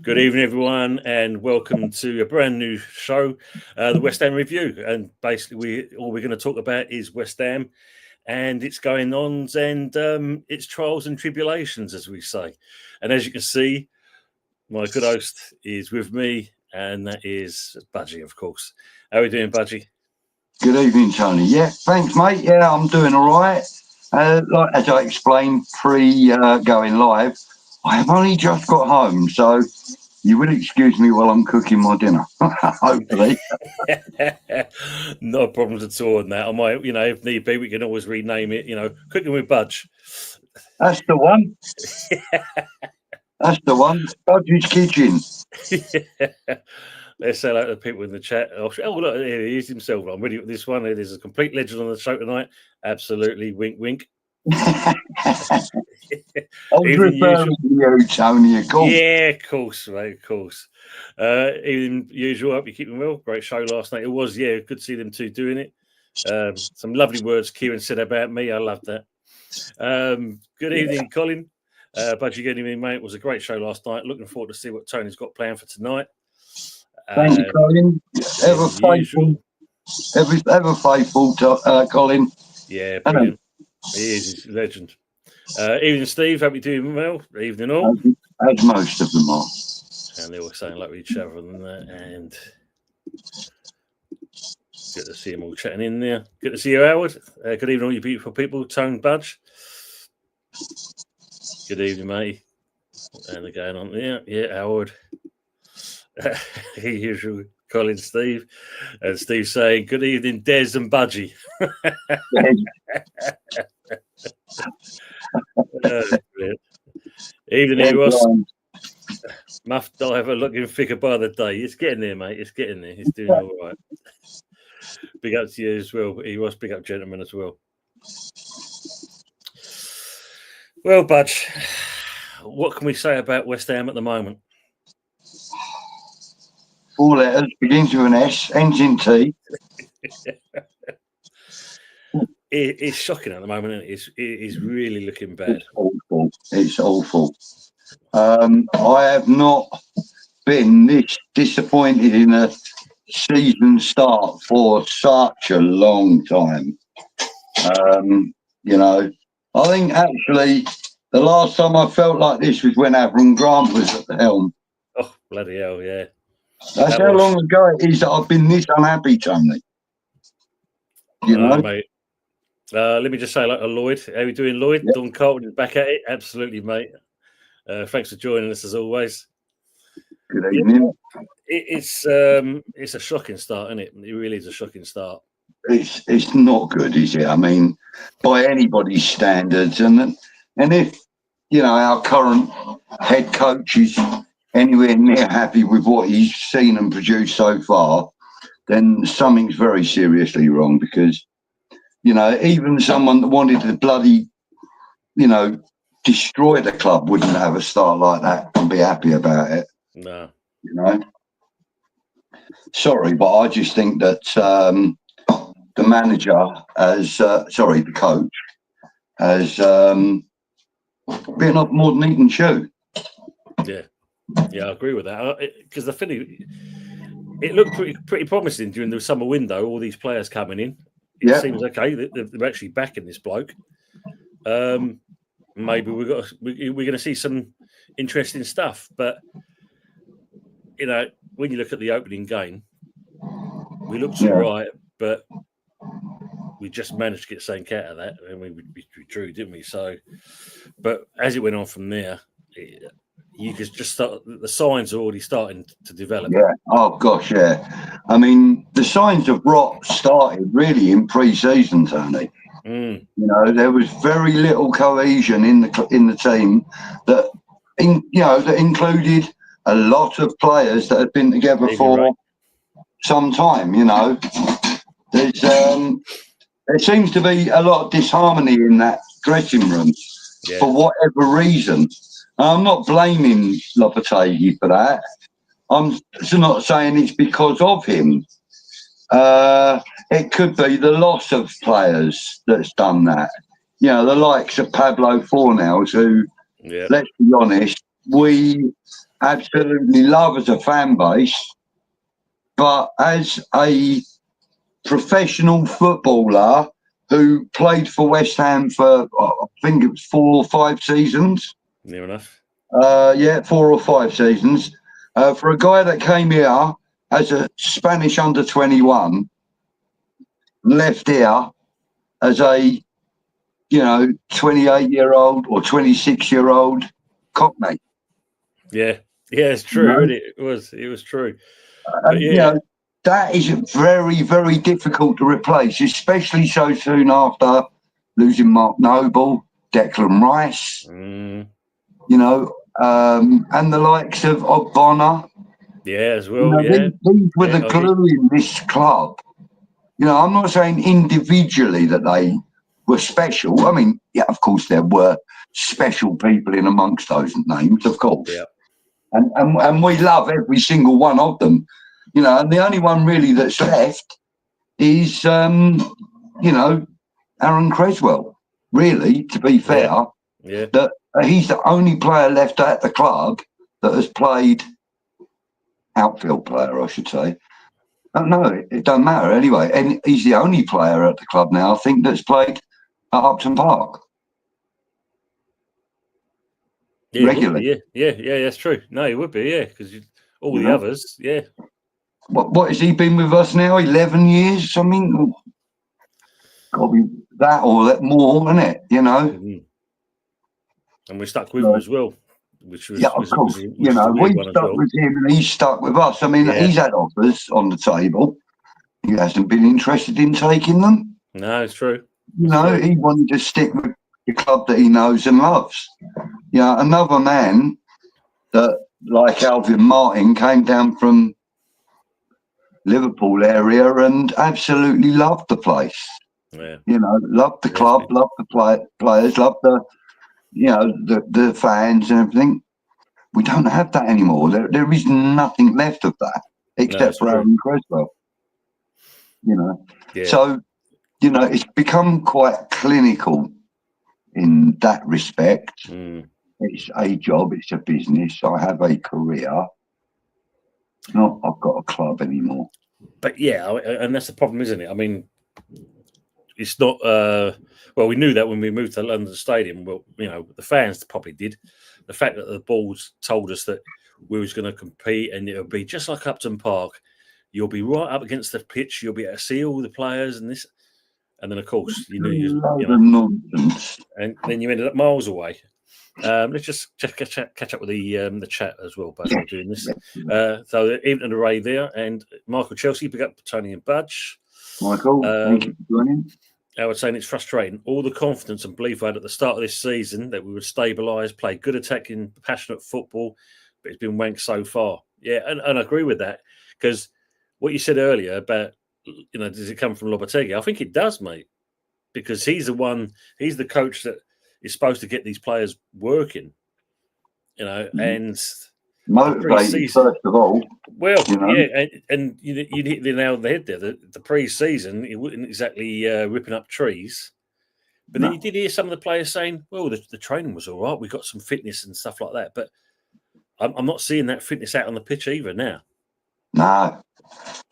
Good evening, everyone, and welcome to a brand new show, the West Ham Review. And basically, all we're going to talk about is West Ham and its going-ons and its trials and tribulations, as we say. And as you can see, my good host is with me, and that is Budgie, of course. How are we doing, Budgie? Good evening, Tony. Yeah, thanks, mate. Yeah, I'm doing all right. Like as I explained going live, I have only just got home, so you will excuse me while I'm cooking my dinner. Hopefully, No problems at all on that. I might, if need be, we can always rename it. Cooking with Budge. that's the one. That's the one. Budgie's Kitchen. Let's say that to people in the chat. Oh, look, here he is himself. I'm ready with this one. There's a complete legend on the show tonight. Absolutely. Wink, wink. I was referring to you, Tony, of course. Yeah, of course, mate, of course. Even usual, hope you're keeping well. Great show last night. It was, yeah, good to see them two doing it. Some lovely words Kieran said about me. I love that. Good evening, Colin. Budgie, good evening, mate. It was a great show last night. Looking forward to see what Tony's got planned for tonight. Thank you, Colin. Ever faithful to Colin. Yeah, brilliant. He is. He's a legend. Evening, Steve. Hope you're doing well. Evening, all. As most of them are. And they were saying like each other and that. And good to see them all chatting in there. Good to see you, Howard. Good evening, all you beautiful people. Tone Budge. Good evening, mate. And they're going on there. Yeah, Howard. Usual Colin, Steve. And Steve saying, good evening, Des and Budgie. Evening, Ross. Muff Diver looking thicker by the day. It's getting there, mate. It's getting there. He's doing all right. Big up to you as well. He was big up, gentleman, as well. Well, Budge, what can we say about West Ham at the moment? 4 letters, begins with an S, ends in T. It's shocking at the moment, isn't it? It is really looking bad. It's awful. I have not been this disappointed in a season start for such a long time. I think actually the last time I felt like this was when Avram Grant was at the helm. Oh, bloody hell, yeah. That's how long ago it is that I've been this unhappy, Tony. Mate. Let me just say, like, Lloyd, how are you doing, Lloyd? Yep. Don Carlton is back at it. Absolutely, mate. Thanks for joining us as always. Good evening. It's a shocking start, isn't it? It really is a shocking start. It's not good, is it? I mean, by anybody's standards, and if our current head coach is anywhere near happy with what he's seen and produced so far, then something's very seriously wrong. Because even someone that wanted to bloody destroy the club wouldn't have a start like that and be happy about it. No. Sorry, but I just think that the manager the coach has been up more than he can chew. Yeah, I agree with that. Because the thing, it looked pretty promising during the summer window. All these players coming in, it seems okay. They're actually backing this bloke. Maybe we're going to see some interesting stuff. But when you look at the opening game, we looked all right, but we just managed to get something out of that, and we drew, didn't we? So, but as it went on from there, you could just start. The signs are already starting to develop. Yeah. Oh gosh, yeah. I mean, the signs of rot started really in pre-season, Tony. Mm, You know, there was very little cohesion in the team that that included a lot of players that had been together for some time. You know, there seems to be a lot of disharmony in that dressing room for whatever reason. I'm not blaming Lopetegui for that. I'm not saying it's because of him. It could be the loss of players that's done that. You know, the likes of Pablo Fornals, who, let's be honest, we absolutely love as a fan base, but as a professional footballer who played for West Ham for, I think it was 4 or 5 seasons. Near enough. 4 or 5 seasons. For a guy that came here as a Spanish under-21, left here as a 28-year-old or 26-year-old Cockney. Yeah, it's true. It was true. But, that is very, very difficult to replace, especially so soon after losing Mark Noble, Declan Rice, and the likes of Ogbonna. Yeah, as well. These were the glue in this club. You know, I'm not saying individually that they were special. I mean, yeah, of course there were special people in amongst those names, of course. Yeah. And we love every single one of them. You know, and the only one really that's left is, Aaron Creswell. Really, to be fair, that he's the only player left at the club that has played outfield player, I should say. No, it doesn't matter anyway. And he's the only player at the club now, I think, that's played at Upton Park. Regularly. Yeah, that's true. No, he would be, because all the others, What has he been with us now? 11 years, something? Got to be that or that more, isn't it? You know? Mm-hmm. And we're stuck with him as well. Which was, of course. We stuck with him and he's stuck with us. I mean, he's had offers on the table. He hasn't been interested in taking them. No, it's true. He wanted to stick with the club that he knows and loves. Another man that, like Alvin Martin, came down from Liverpool area and absolutely loved the place. Yeah. Loved the club, loved the players, loved the fans and everything. We don't have that anymore. There is nothing left of that except for Aaron Creswell. So it's become quite clinical in that respect. It's a job, it's a business. I have a career. Not I've got a club anymore. But and that's the problem, isn't it? I mean, it's not. We knew that when we moved to London Stadium. Well, the fans probably did. The fact that the boards told us that we was going to compete and it would be just like Upton Park. You'll be right up against the pitch. You'll be able to see all the players and this. And then, of course, you knew nonsense. And then you ended up miles away. Let's just catch up with the chat as well, by doing this. So even an array there, and Michael Chelsea, pick up Tony and Budge. Michael, thank you for joining. I would say it's frustrating. All the confidence and belief I had at the start of this season that we would stabilise, play good attacking, passionate football, but it's been wanked so far. Yeah, and I agree with that, because what you said earlier about, does it come from Lopetegui? I think it does, mate, because he's the coach that is supposed to get these players working, and motivated first of all. Well, and you hit the nail on the head there. The pre-season, it wasn't exactly ripping up trees, but then you did hear some of the players saying, "Well, the training was all right. We got some fitness and stuff like that." But I'm not seeing that fitness out on the pitch either now. No,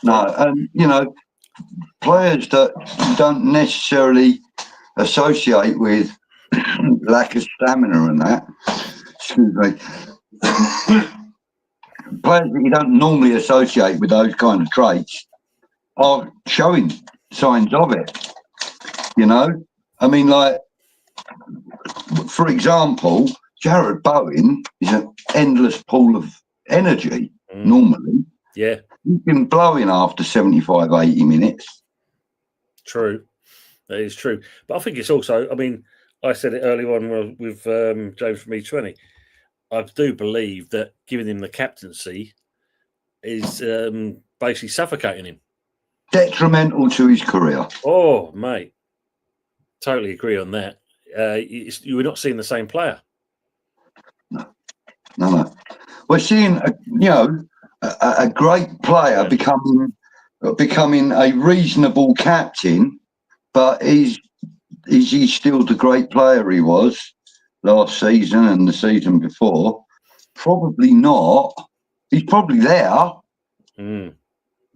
and players that you don't necessarily associate with lack of stamina and that. Excuse me. Players that you don't normally associate with those kind of traits are showing signs of it. I mean, like, for example, Jared Bowen is an endless pool of energy normally. Yeah. He's been blowing after 75, 80 minutes. True. That is true. But I think it's also, I mean, I said it earlier on with James from E20. I do believe that giving him the captaincy is basically suffocating him. Detrimental to his career. Oh, mate. Totally agree on that. You were not seeing the same player. No. We're seeing, a great player becoming a reasonable captain, but is he still the great player he was last season and the season before? Probably not. He's probably there,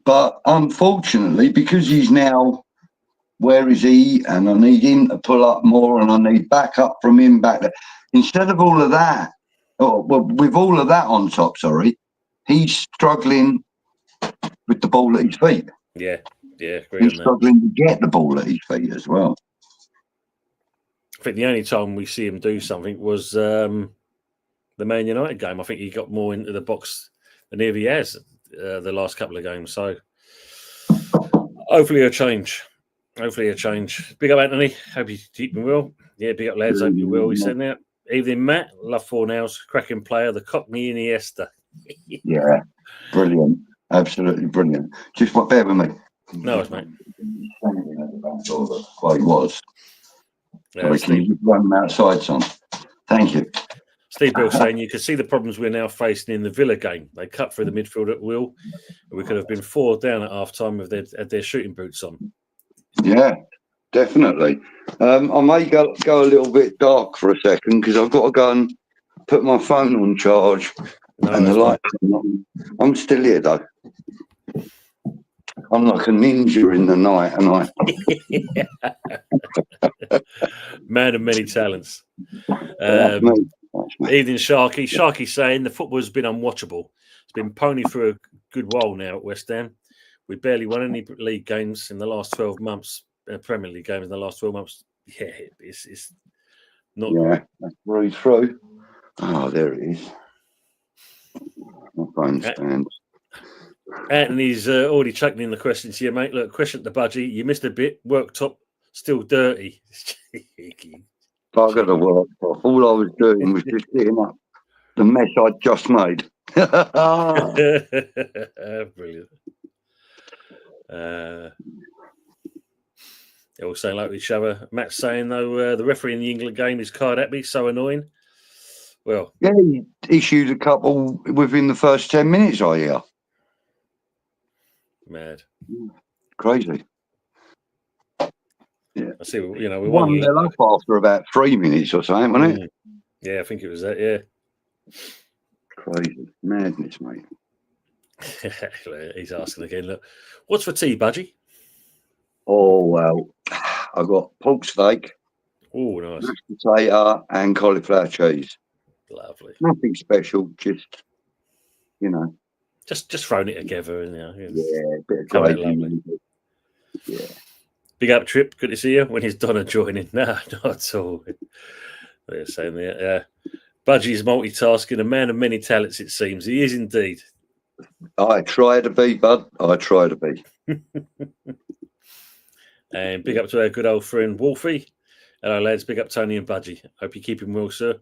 but unfortunately, because he's now, where is he? And I need him to pull up more, and I need backup from him back there. Instead of all of that, with all of that on top, he's struggling with the ball at his feet. Yeah, agree. He's struggling to get the ball at his feet as well. I think the only time we see him do something was the Man United game. I think he got more into the box than he has the last couple of games. So hopefully a change. Big up, Anthony. Hope you're keeping well. Yeah, big up, lads. Hope you're well. He's saying that. Evening, Matt. Love Fornals. Cracking player. The Cockney Iniesta. Yeah, brilliant. Absolutely brilliant. Just bear with me. No, it's mate. Well, he was. Sorry, can you run outside, son? Thank you. Steve Bill saying you could see the problems we're now facing in the Villa game. They cut through the midfield at will. We could have been 4 down at half time if they had their shooting boots on. Yeah, definitely. I may go a little bit dark for a second because I've got to go and put my phone on charge and the lights are on. I'm still here though. I'm like a ninja in the night, and man of many talents. Evening, Sharky. Sharky saying the football has been unwatchable. It's been pony for a good while now at West Ham. We barely won any league games in the last 12 months. Premier League games in the last 12 months. Yeah, it's not great. That's very true. Oh, there it is. My phone stands. Anthony's already chucking in the questions here, mate. Look, question at the budgie. You missed a bit. Worktop still dirty. Bugger the worktop. All I was doing was just getting up the mess I'd just made. Brilliant. They all saying like each other. Matt's saying though the referee in the England game is card at me, so annoying. Well, yeah, he issued a couple within the first 10 minutes. I hear. Mad. Crazy. Yeah. I see. We won them up after about 3 minutes or something, wasn't it? Yeah, I think it was that. Yeah. Crazy madness, mate. He's asking again. Look, what's for tea, Budgie? Oh well, I got pork steak. Oh, nice. Mashed potato and cauliflower cheese. Lovely. Nothing special, just just throwing it together, and a bit of gravy. Yeah. Big up, Trip. Good to see you. When is Donna joining? No, not at all. They're saying that. Budgie's multitasking, a man of many talents. It seems he is indeed. I try to be, bud. I try to be. And big up to our good old friend Wolfie. Hello, lads. Big up Tony and Budgie. Hope you're keeping well, sir.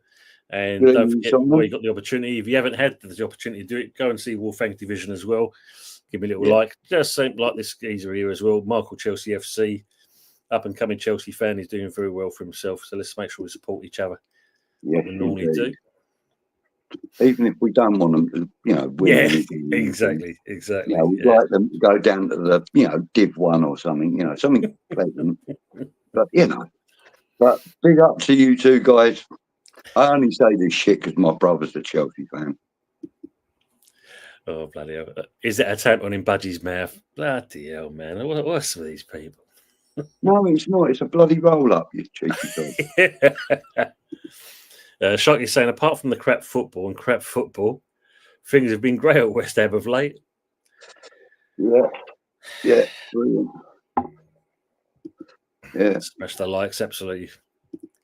And don't forget, where you got the opportunity, if you haven't had the opportunity to do it, go and see Wolfang Division as well. Give me a little like. Just same like this geezer here as well. Michael Chelsea FC, up and coming Chelsea fan. He's doing very well for himself. So let's make sure we support each other. Yes, we normally do. Even if we don't want them to, win anything. Exactly. We'd like them to go down to the, Div 1 or something, something pleasant. But, but big up to you two guys. I only say this shit because my brother's a Chelsea fan. Oh, bloody hell. Is that a tampon in Budgie's mouth? Bloody hell, man. What's with these people? No, it's not. It's a bloody roll-up, you cheeky dog. Sharky's saying, apart from the crap football, things have been great at West Ham of late. Yeah, brilliant. Yeah. Smash the likes, absolutely.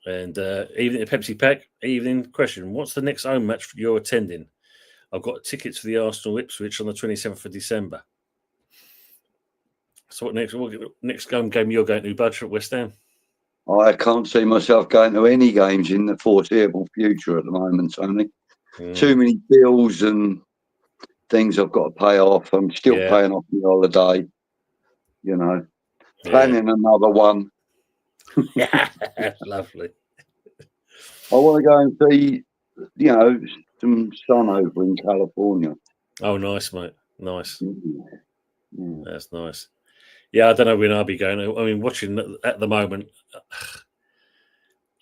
And evening at Pepsi Pack, evening question. What's the next home match you're attending? I've got tickets for the Arsenal Ipswich on the 27th of December. So what next home game you're going to, Budge, at West Ham? I can't see myself going to any games in the foreseeable future at the moment, Tony. Too many bills and things I've got to pay off. I'm still paying off my holiday, you know. Planning another one. Yeah, lovely. I want to go and see, you know, some sun over in California. Oh, nice, mate. Nice. Yeah. That's nice. Yeah, I don't know when I'll be going. I mean, watching at the moment,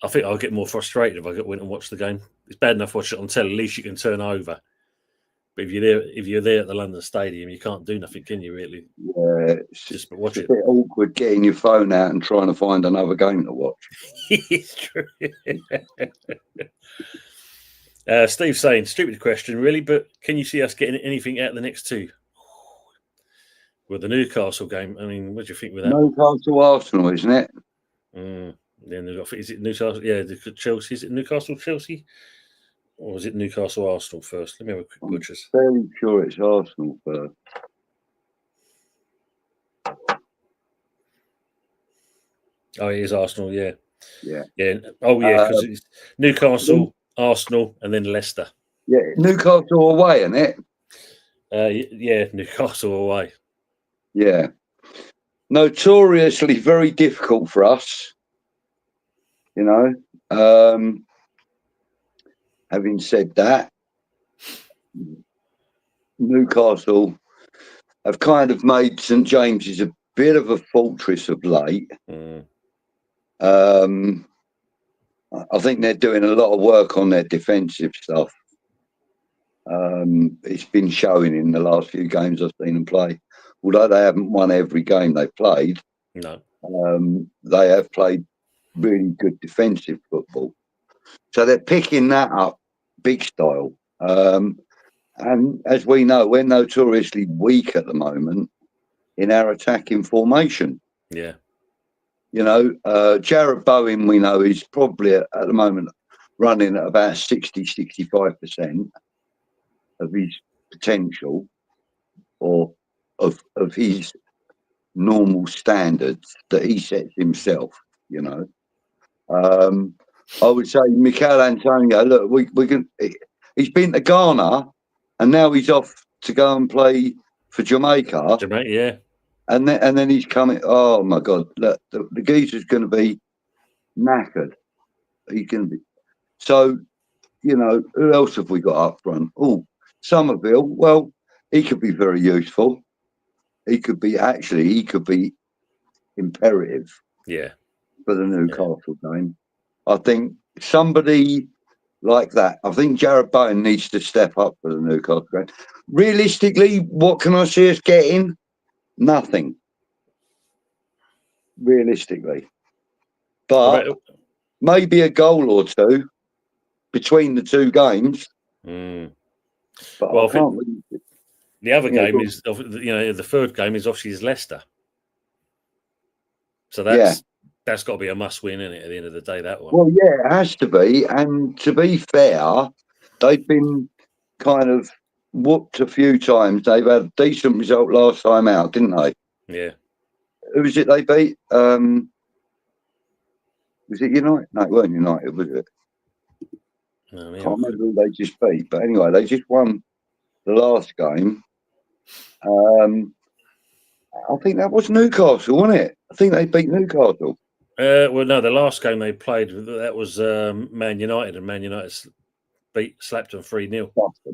I think I'll get more frustrated if I went and watch the game. It's bad enough watching it on telly. At least you can turn over. But if you're there at the London Stadium, you can't do nothing, can you? Really? Yeah, just watch it. It's a bit awkward getting your phone out and trying to find another game to watch. It's true. Steve's saying, stupid question, really, but can you see us getting anything out of the next two? With the Newcastle game, I mean, what do you think with that? Newcastle Arsenal, isn't it? Then is it Newcastle? Yeah, Chelsea. Is it Newcastle Chelsea, or is it Newcastle Arsenal first? Let me have a quick butchers. I'm fairly sure it's Arsenal first. Oh, it is Arsenal. Yeah. Yeah. Oh, yeah, because it's Newcastle, Arsenal, and then Leicester. Yeah, Newcastle away, isn't it? Yeah, Newcastle away. Yeah. Notoriously very difficult for us, you know. Having said that, Newcastle have kind of made St James's a bit of a fortress of late. I think they're doing a lot of work on their defensive stuff. It's been showing in the last few games I've seen them play. Although they haven't won every game they've played, no, they have played really good defensive football. So they're picking that up big style. And as we know, we're notoriously weak at the moment in our attacking formation. Yeah. You know, Jared Bowen, we know, is probably at the moment running at about 60-65% of his potential, or of his normal standards that he sets himself, you know. I would say Mikel Antonio, look, we can. He's been to Ghana, and now he's off to go and play for Jamaica. Yeah. And then he's coming. Oh my God! Look, the geezer's going to be knackered. He's going to be. So, you know, who else have we got up front? Oh, Somerville. Well, he could be very useful. He could be imperative. Yeah. For the Newcastle game, I think somebody like that. I think Jared Bowen needs to step up for the Newcastle game. Realistically, what can I see us getting? Nothing. Realistically, but maybe a goal or two between the two games. But well, I think the other game is, you know, the third game is obviously Leicester. So that's got to be a must-win, isn't it? At the end of the day, that one. Well, yeah, it has to be. And to be fair, they've been kind of whooped a few times. They've had a decent result last time out, didn't they? Yeah. Who was it they beat? Was it United? No, it weren't United, was it? No, I can't remember who they just beat. But anyway, they just won the last game. I think that was Newcastle, wasn't it? I think they beat Newcastle. Well, no, the last game they played, that was Man United, and Man United slapped them 3-0.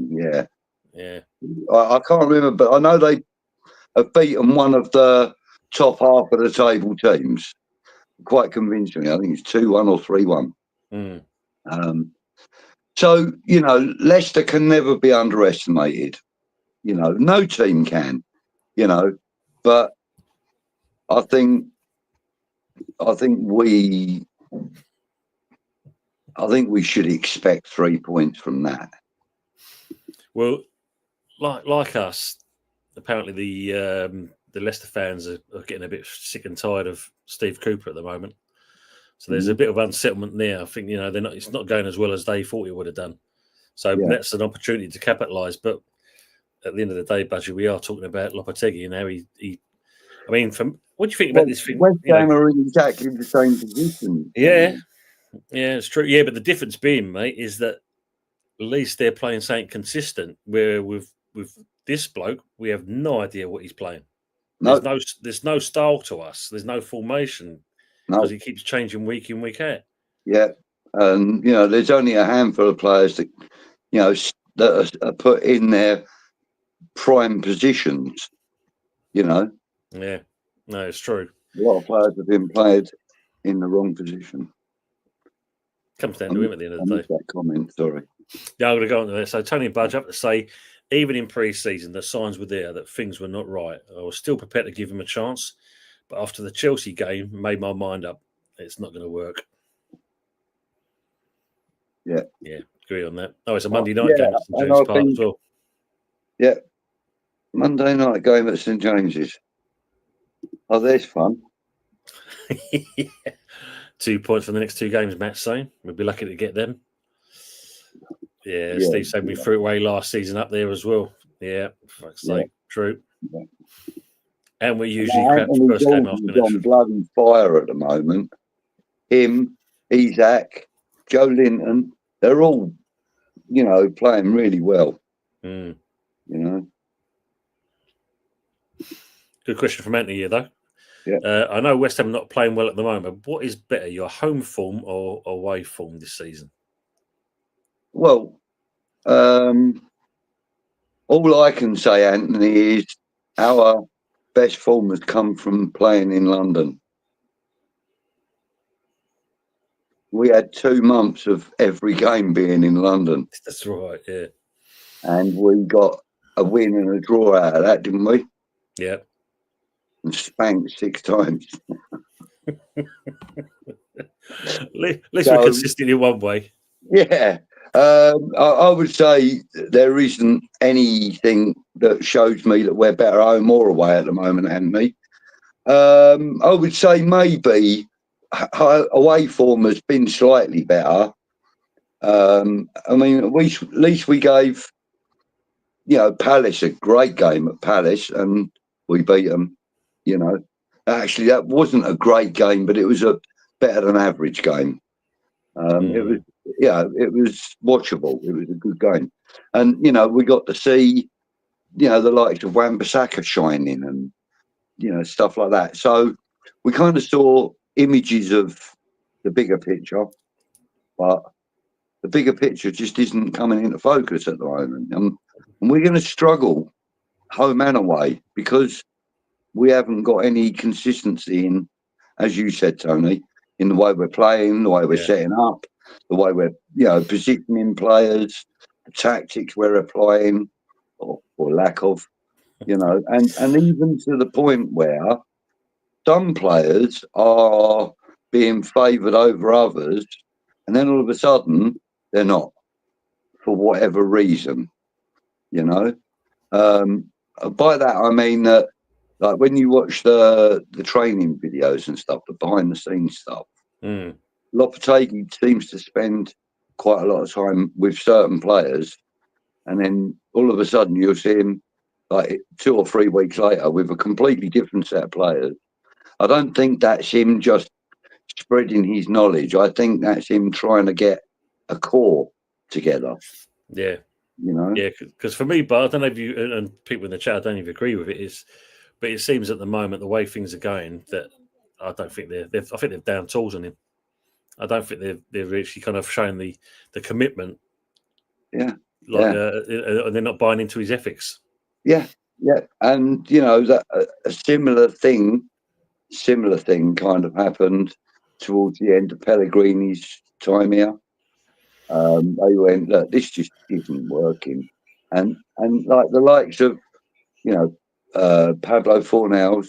Yeah. Yeah. I can't remember, but I know they have beaten one of the top half of the table teams quite convincingly. I think it's 2-1 or 3-1. So, you know, Leicester can never be underestimated. You know, no team can, you know, but I think we should expect 3 points from that. Well, like us, apparently the Leicester fans are getting a bit sick and tired of Steve Cooper at the moment. So there's a bit of unsettlement there. I think it's not going as well as they thought it would have done. So that's an opportunity to capitalise. But at the end of the day, Budgie, we are talking about Lopetegui and how he. I mean, what do you think about this thing? West Ham are in exactly the same position. Yeah, it's true. Yeah, but the difference being, mate, is that at least they're playing something consistent. Where with this bloke, we have no idea what he's playing. No. There's no style to us. There's no formation because he keeps changing week in, week out. Yeah, and there's only a handful of players that that are put in their prime positions. Yeah, no, it's true. A lot of players have been played in the wrong position. Comes down to him at the end of the day. That comment, sorry. Yeah, I'm going to go on to that. So Tony Budge, I have to say, even in pre-season, the signs were there that things were not right. I was still prepared to give him a chance, but after the Chelsea game, made my mind up. It's not going to work. Yeah, agree on that. Oh, it's a Monday night game at St James Park as well. Yeah, Monday night game at St James's. Oh, there's fun. 2 points for the next two games, Matt's saying. We'll be lucky to get them. Yeah, Steve said we threw it away last season up there as well. Yeah, fuck's sake, true. Yeah. And we usually crap the first game after on bloody fire at the moment. Him, Isak, Joe Linton, they're all, playing really well. Good question from Anthony here, though. Yeah. I know West Ham are not playing well at the moment. But what is better, your home form or away form this season? Well, all I can say, Anthony, is our best form has come from playing in London. We had 2 months of every game being in London. That's right, yeah. And we got a win and a draw out of that, didn't we? Yeah. And spanked 6 times. At least we're consistent in one way. Yeah. I would say there isn't anything that shows me that we're better home or away at the moment, Anthony. I would say maybe away form has been slightly better. I mean, at least we gave, Palace a great game at Palace, and we beat them. Actually, that wasn't a great game, but it was a better than average game. It was. Yeah, it was watchable. It was a good game. And, we got to see, the likes of Wan-Bissaka shining and, stuff like that. So we kind of saw images of the bigger picture, but the bigger picture just isn't coming into focus at the moment. And we're going to struggle home and away because we haven't got any consistency in, as you said, Tony, in the way we're playing, the way we're setting up, the way we're, positioning players, the tactics we're applying, or lack of, and even to the point where some players are being favoured over others, and then all of a sudden they're not, for whatever reason, By that I mean that, like when you watch the training videos and stuff, the behind the scenes stuff. Lopetegui seems to spend quite a lot of time with certain players, and then all of a sudden you'll see him like 2 or 3 weeks later with a completely different set of players. I don't think that's him just spreading his knowledge. I think that's him trying to get a core together. Yeah. Yeah, because for me, but I don't know if you and people in the chat, I don't even agree with it. But it seems at the moment the way things are going that I don't think I think they've down tools on him. I don't think they're actually kind of showing the commitment. Yeah. And they're not buying into his ethics. Yeah. And that a similar thing kind of happened towards the end of Pellegrini's time here. They went, look, this just isn't working, and like the likes of Pablo Fornals.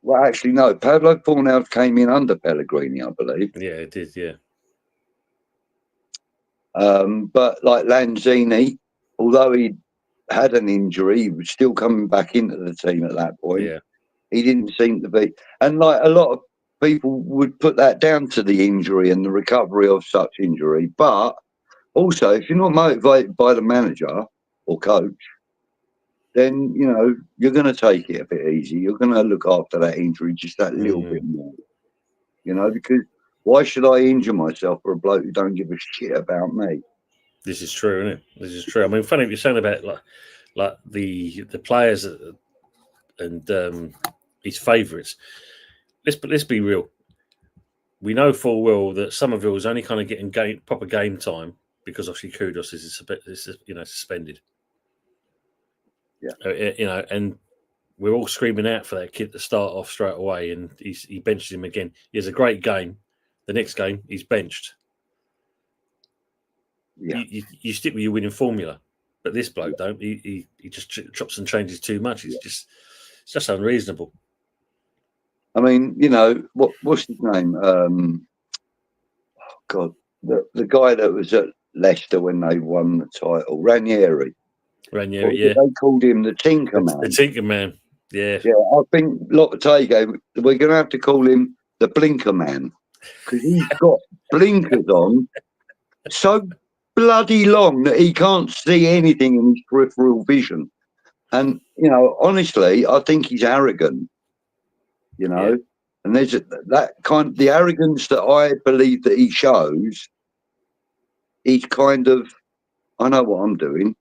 Well, actually, no. Pablo Fornals came in under Pellegrini, I believe. Yeah, it did. Yeah. But like Lanzini, although he had an injury, he was still coming back into the team at that point. Yeah. He didn't seem to be, and like a lot of people would put that down to the injury and the recovery of such injury. But also, if you're not motivated by the manager or coach, then, you're going to take it a bit easy. You're going to look after that injury just that little bit more, because why should I injure myself for a bloke who don't give a shit about me? This is true, isn't it? This is true. I mean, funny what you're saying about like the players and his favourites. Let's be real. We know full well that Somerville's only kind of getting proper game time because obviously Kudus is suspended. Yeah. And we're all screaming out for that kid to start off straight away, and he benches him again. He has a great game. The next game, he's benched. Yeah. You stick with your winning formula, but this bloke don't. He just chops and changes too much. It's just unreasonable. I mean, what's his name? God, the guy that was at Leicester when they won the title, Ranieri. Yeah. They called him the Tinker Man. The Tinker Man. Yeah. Yeah, I think Lopetegui, we're going to have to call him the Blinker Man because he's got blinkers on so bloody long that he can't see anything in his peripheral vision. And, honestly, I think he's arrogant, Yeah. and there's the arrogance that I believe that he shows. He's kind of, I know what I'm doing.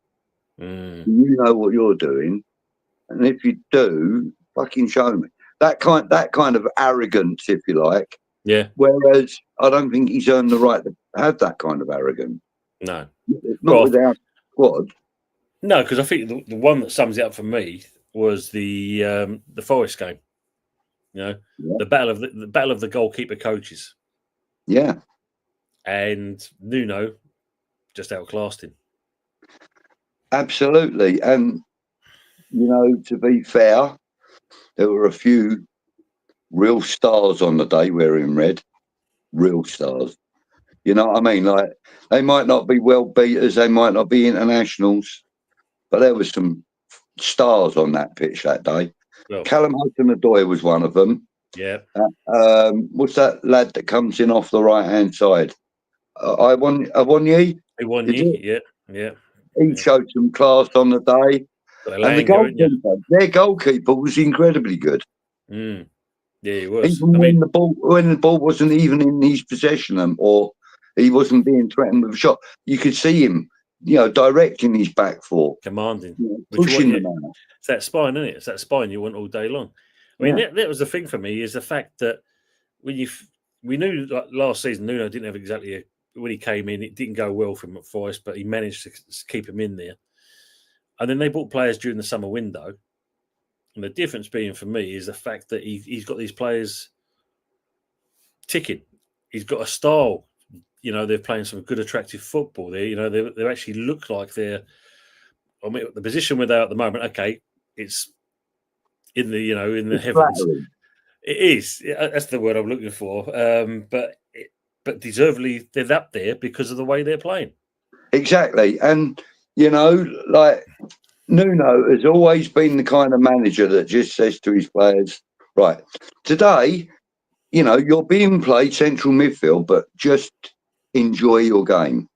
You know what you're doing. And if you do, fucking show me. That kind of arrogance, if you like. Yeah. Whereas I don't think he's earned the right to have that kind of arrogance. No. Not without squad. No, because I think the one that sums it up for me was the Forest game. The battle of the goalkeeper coaches. Yeah. And Nuno just outclassed him. Absolutely. And, to be fair, there were a few real stars on the day wearing red. Real stars. You know what I mean? Like, they might not be world beaters, they might not be internationals, but there was some stars on that pitch that day. Well, Callum Hudson-Odoi was one of them. Yeah. What's that lad that comes in off the right-hand side? Awoniyi? Yeah. He showed some class on the day. And their goalkeeper was incredibly good. Yeah, he was. Even when the ball wasn't even in his possession, or he wasn't being threatened with a shot, you could see him, directing his back four, commanding, pushing them out. It's that spine, isn't it? It's that spine you want all day long. I mean, that was the thing for me, is the fact that we knew last season Nuno didn't have exactly when he came in, it didn't go well for him at Forest, but he managed to keep him in there. And then they bought players during the summer window. And the difference being for me is the fact that he's got these players ticking. He's got a style. They're playing some good, attractive football there. They actually look like they're. I mean, the position where they're at the moment. Okay, it's in the in the heavens. Flattering. It is. That's the word I'm looking for. But deservedly, they're up there because of the way they're playing. Exactly, and like Nuno has always been the kind of manager that just says to his players, "Right, today, you're being played central midfield, but just enjoy your game.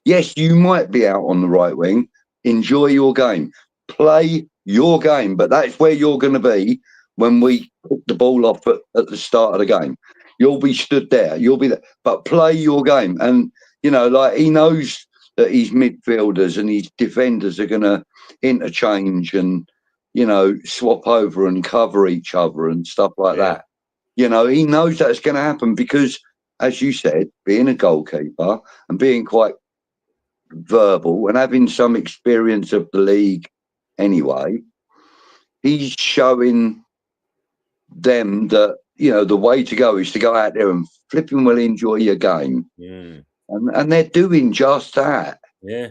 Yes, you might be out on the right wing. Enjoy your game. Play your game, but that's where you're going to be when we pick the ball off at the start of the game. You'll be stood there. You'll be there, but play your game." And like, he knows that his midfielders and his defenders are going to interchange and swap over and cover each other and stuff like that. He knows that's going to happen because, as you said, being a goalkeeper and being quite verbal and having some experience of the league anyway, he's showing them that the way to go is to go out there and flipping well enjoy your game. And they're doing just that. Yeah.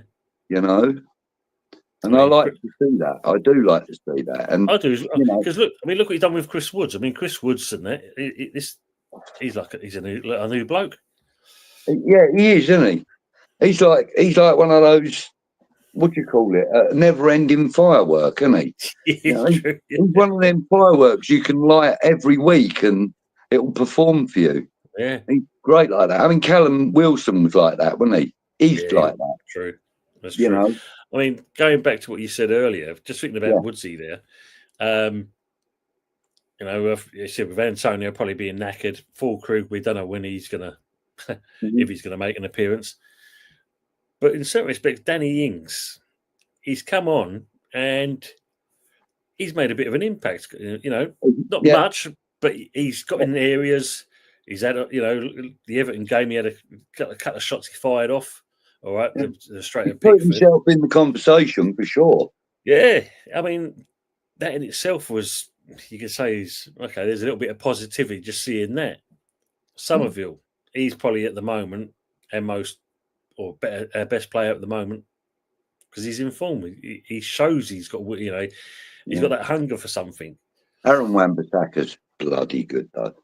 And I like to see that. I do like to see that. And I do, because look what he's done with Chris Woods. I mean, Chris Woods and that, he's a new bloke. Yeah, he is, isn't he? He's like one of those, what do you call it? Never-ending firework, isn't he? He's one of them fireworks you can light every week, and it'll perform for you. Yeah, He's great like that. I mean, Callum Wilson was like that, wasn't he? He's like that. true. That's You true. know? I mean, going back to what you said earlier, just thinking about Yeah. Woodsy there. You know, you said with Antonio probably being knackered, Füllkrug, we don't know when he's gonna, if he's gonna make an appearance. But in certain respects, Danny Ings, he's come on and he's made a bit of an impact. You know, not much, but he's got in areas. He's had, the Everton game. He had a couple of shots he fired off. All right, the straight at Pickford. Put himself in the conversation for sure. Yeah, I mean, that in itself was, you could say, is okay. There's a little bit of positivity just seeing that. Somerville, he's probably at the moment our best player at the moment because he's in form. He shows he's got, he's got that hunger for something. Aaron Wan-Bissaka's bloody good though.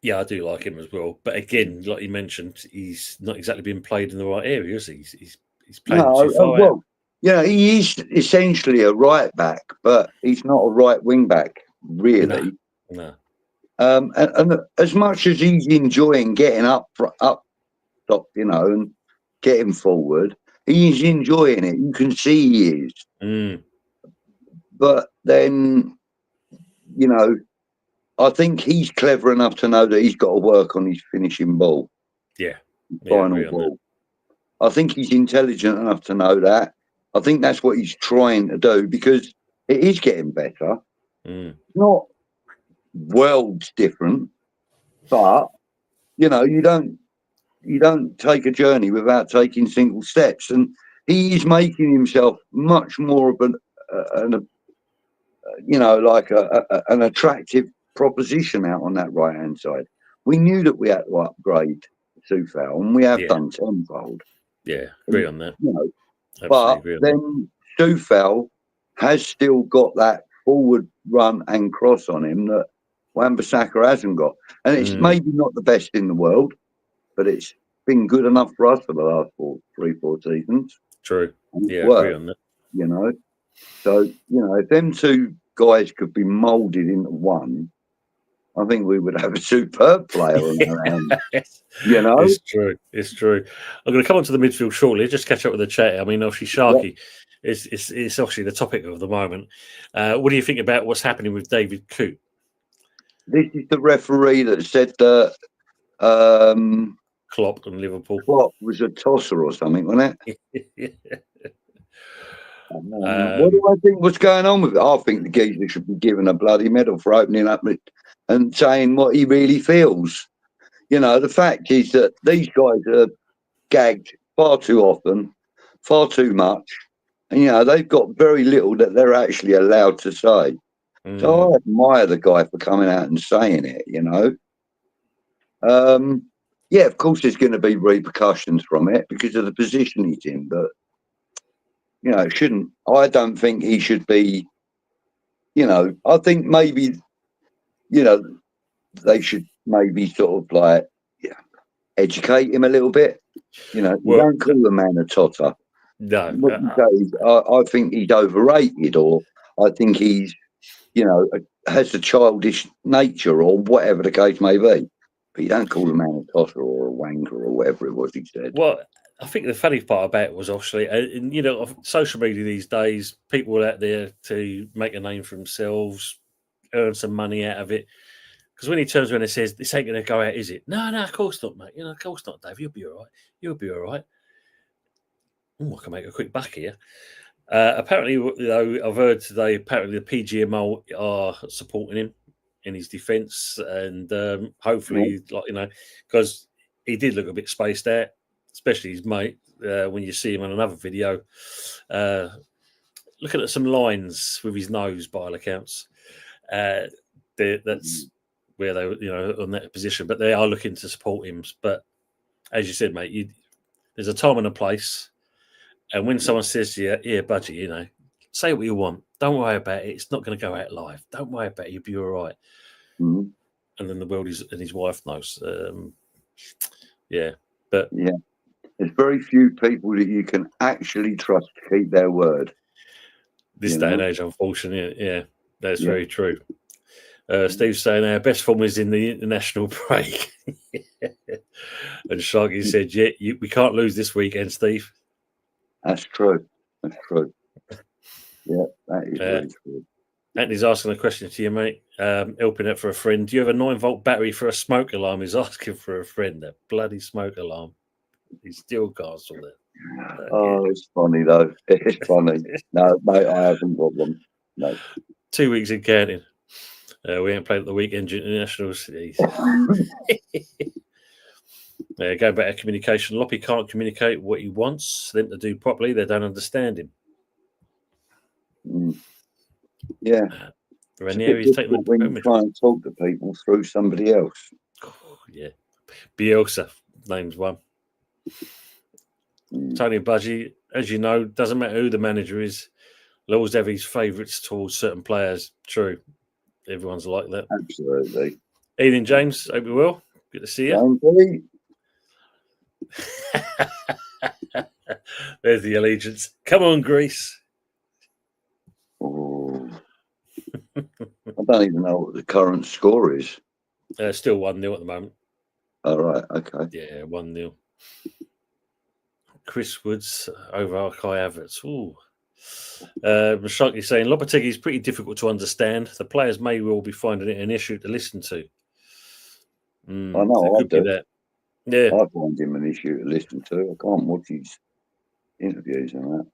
Yeah, I do like him as well. But again, like you mentioned, he's not exactly been played in the right areas. He's played too far out. Yeah, he is essentially a right back, but he's not a right wing back, really. No. And as much as he's enjoying getting up, and getting forward, he's enjoying it. You can see he is. But then, I think he's clever enough to know that he's got to work on his finishing ball. Yeah. Final ball. I think he's intelligent enough to know that. I think that's what he's trying to do because it is getting better. Not worlds different, but you don't take a journey without taking single steps, and he is making himself much more of an attractive proposition out on that right hand side. We knew that we had to upgrade Soufal, and we have done tenfold. Yeah, agree on that. But then Soufal has still got that forward run and cross on him that Wan-Bissaka hasn't got. And it's maybe not the best in the world, but it's been good enough for us for the last 4 seasons. True. Yeah, I agree on that. So, if them two guys could be moulded into one, I think we would have a superb player around. It's true. I'm going to come on to the midfield shortly. Just catch up with the chat. I mean, obviously, Sharky is obviously the topic of the moment. What do you think about what's happening with David Coote? This is the referee that said that Klopp and Liverpool. Klopp was a tosser or something, wasn't it? What do I think? What's going on with it? I think the geezer should be given a bloody medal for opening up and saying what he really feels. The fact is that these guys are gagged far too often, far too much, and they've got very little that they're actually allowed to say. So I admire the guy for coming out and saying it. Of course, there's going to be repercussions from it because of the position he's in, but. It shouldn't. I don't think he should be. I think maybe, they should maybe sort of educate him a little bit. You don't call the man a totter. No. I think he's overrated, or I think he's, has a childish nature, or whatever the case may be. But you don't call the man a totter or a wanker or whatever it was he said. Well, I think the funny part about it was obviously, social media these days, people are out there to make a name for themselves, earn some money out of it. Because when he turns around and says, "This ain't going to go out, is it?" No, of course not, mate. Of course not, Dave. You'll be all right. You'll be all right. I can make a quick buck here. Apparently, I've heard today, apparently the PGMO are supporting him in his defence, and hopefully, because he did look a bit spaced out. Especially his mate, when you see him on another video, looking at some lines with his nose, by all accounts. That's where they were, on that position. But they are looking to support him. But as you said, mate, there's a time and a place. And when someone says to you, "Yeah, budgie, say what you want. Don't worry about it. It's not going to go out live. Don't worry about it. You'll be all right." And then the world and his wife knows. There's very few people that you can actually trust to keep their word. This day and age, unfortunately, that's very true. Steve's saying our best form is in the international break. And Sharky said, yeah, we can't lose this weekend, Steve. That's true. Yeah, that is really true. Anthony's asking a question to you, mate. Helping out for a friend. Do you have a 9-volt battery for a smoke alarm? He's asking for a friend. That bloody smoke alarm. He still can't sort it. Oh, it's funny though. It's funny. No, mate, I haven't got one. No. 2 weeks in counting. We ain't played at the weekend internationals. Going back to communication. Loppy can't communicate what he wants them to do properly. They don't understand him. Yeah. Ranieri's taking when you try and talk to people through somebody else. Oh, yeah. Bielsa, name's one. Tony Budgie, as you know, doesn't matter who the manager is, he'll always have his favourites towards certain players. True. Everyone's like that. Absolutely. Evening, James. Hope you're well. Good to see you. There's the allegiance. Come on, Greece. Oh. I don't even know what the current score is. Still 1-0 at the moment. All right, okay. Yeah, 1-0. Chris Woods over Kai Havertz. Ooh. Mashaki saying Lopetegui is pretty difficult to understand. The players may well be finding it an issue to listen to. I know, I do. That. Yeah. I find him an issue to listen to. I can't watch his interviews and that.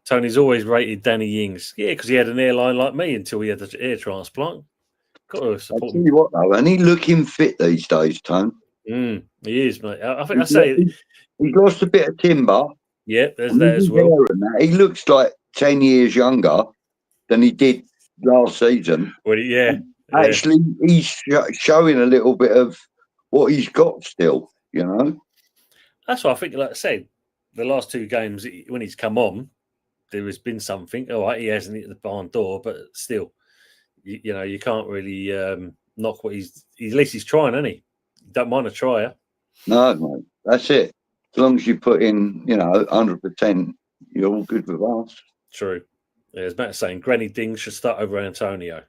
Tony's always rated Danny Ings. Yeah, because he had an airline like me until he had the ear transplant. Got to support I'll tell you what, though, and he's looking fit these days, Tone. He is, mate. I think I say he's lost a bit of timber. Yeah, there's that as well. He looks like 10 years younger than he did last season. Well, yeah. Actually, he's showing a little bit of what he's got still, you know. That's what I think. Like I said, the last 2 games when he's come on, there has been something. All right, he hasn't hit the barn door, but still, you know, you can't really knock what he's. At least he's trying, isn't he? Don't mind a tryer. No, mate. That's it. As long as you put in, 100%, you're all good with us. True. Yeah, as Matt's saying, Granny Ding should start over Antonio.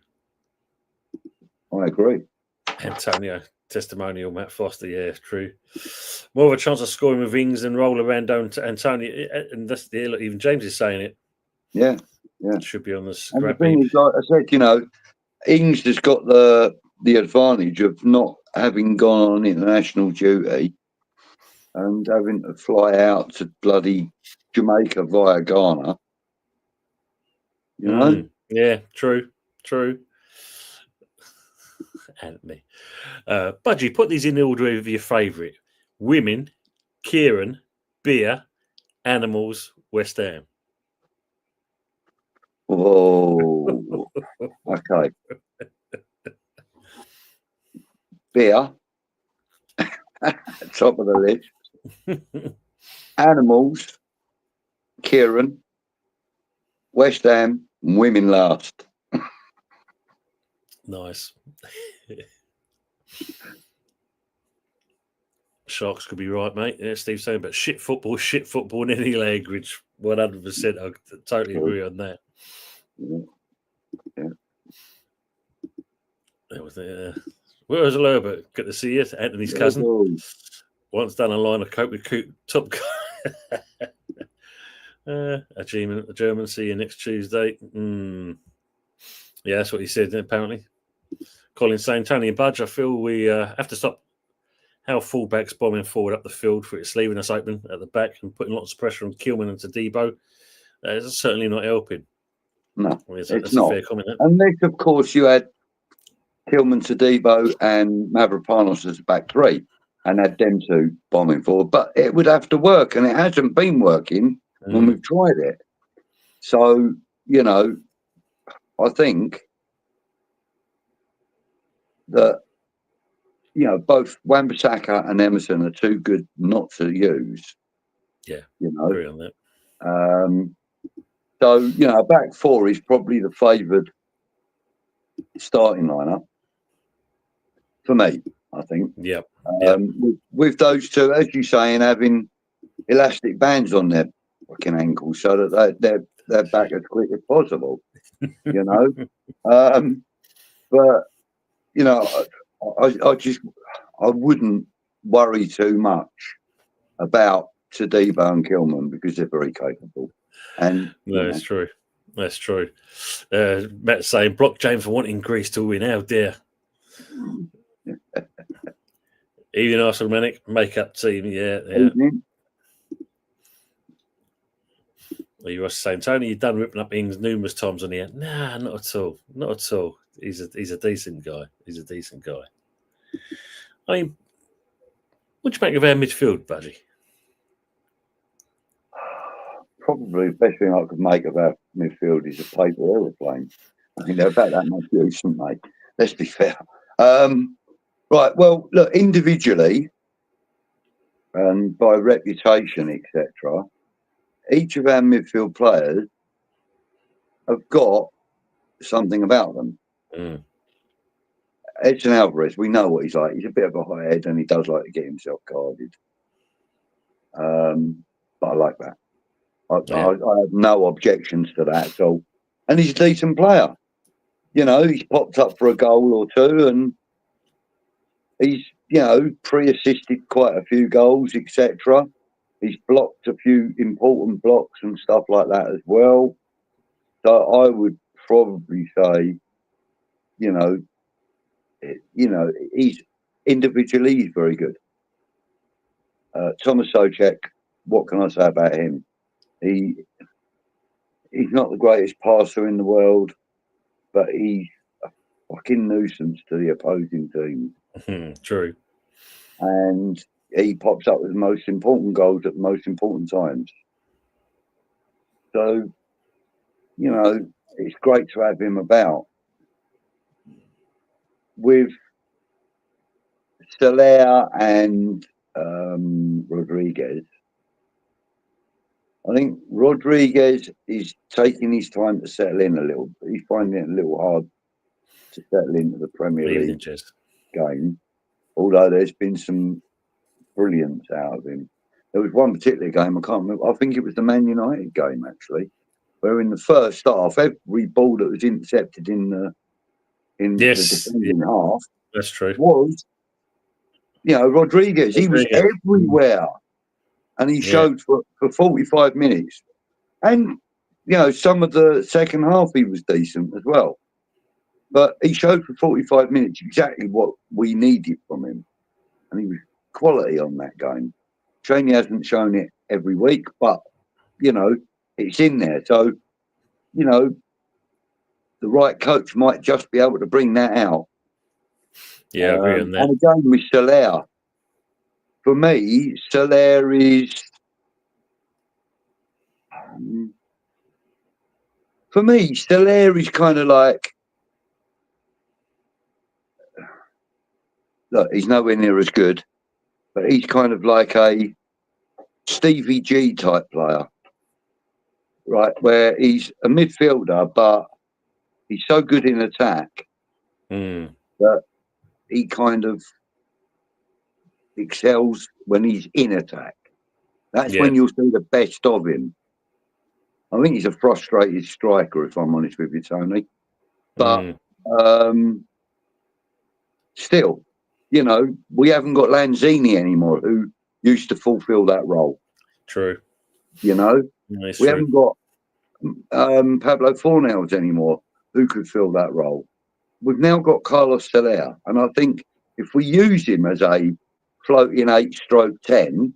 I agree. Antonio, testimonial, Matt Foster. Yeah, true. More of a chance of scoring with Ings than roll around to Antonio. And that's the look, even James is saying it. Yeah. It should be on the scrap. And the thing is, like I said, Ings has got the advantage of not having gone on international duty and having to fly out to bloody Jamaica via Ghana. You know? Yeah, true. Anthony. Budgie, put these in order of your favourite. Women, Kieran, beer, animals, West Ham. Whoa. Okay. Beer. Top of the list. Animals, Kieran, West Ham, women last. Nice. Sharks could be right, mate. Yeah, Steve's saying, but shit football in any language. 100%. I totally agree on that. Yeah. That was where was Herbert? Good to see you. Anthony's cousin. Once done a line of coke with top guy. A German. See you next Tuesday. Yeah, that's what he said, apparently. Colin saying, Tony and Budge, I feel we have to stop how fullbacks bombing forward up the field for it's leaving us open at the back and putting lots of pressure on Kilman and Todibo. It's certainly not helping. No, that's not. A fair comment. Unless, of course, you had Kilman, Todibo and Mavropanos as a back three and had them 2 bombing forward. But it would have to work, and it hasn't been working when we've tried it. So, I think that, both Wan-Bissaka and Emerson are too good not to use. Yeah, agree on that. So, a back 4 is probably the favoured starting lineup for me, I think. Yeah. With those 2, as you saying, having elastic bands on their fucking ankles so that they're back as quick as possible. you know. But you know, I wouldn't worry too much about Todibo and Kilman because they're very capable. And no, it's true. That's true. Matt's saying, block James for wanting Greece to win. How dare. Even Arsenal make-up team, yeah. You were saying, Tony, you've done ripping up Ings numerous times on here. Nah, not at all. Not at all. He's a decent guy. He's a decent guy. I mean, what do you make of our midfield, Budgie? Probably the best thing I could make of our midfield is a paper aeroplane. I think they're about that much use, aren't they? Let's be fair. Right, well, look, individually and by reputation, etc., each of our midfield players have got something about them. Edson Alvarez, we know what he's like. He's a bit of a hot head and he does like to get himself guarded. But I like that. I have no objections to that at all. And he's a decent player. You know, he's popped up for a goal or two and he's, you know, pre-assisted quite a few goals, etc. He's blocked a few important blocks and stuff like that as well. So I would probably say, you know, he's individually he's very good. Thomas Souček, what can I say about him? He's not the greatest passer in the world, but he's a fucking nuisance to the opposing team. True. And he pops up with the most important goals at the most important times. So, you know, it's great to have him about. With Soler and Rodriguez, I think Rodriguez is taking his time to settle in a little. He's finding it a little hard to settle into the Premier League game, although there's been some brilliance out of him. There was one particular game, I can't remember, I think it was the Man United game actually, where in the first half, every ball that was intercepted in the defending half, that's true, was, you know, Rodriguez. He was everywhere. And he showed for 45 minutes. And, you know, some of the second half he was decent as well. But he showed for 45 minutes exactly what we needed from him. And he was quality on that game. Shane hasn't shown it every week, but, you know, it's in there. So, you know, the right coach might just be able to bring that out. Yeah, I agree on that. And again with Soler. For me, Soler is... For me, Soler is kind of like... Look, he's nowhere near as good, but he's kind of like a Stevie G type player, right? Where he's a midfielder, but he's so good in attack that he kind of excels when he's in attack. That's when you'll see the best of him. I think he's a frustrated striker, if I'm honest with you, Tony. But still, you know, we haven't got Lanzini anymore, who used to fulfil that role. True. You know, we haven't got Pablo Fornals anymore, who could fill that role. We've now got Carlos Soler, and I think if we use him as a floating 8/10,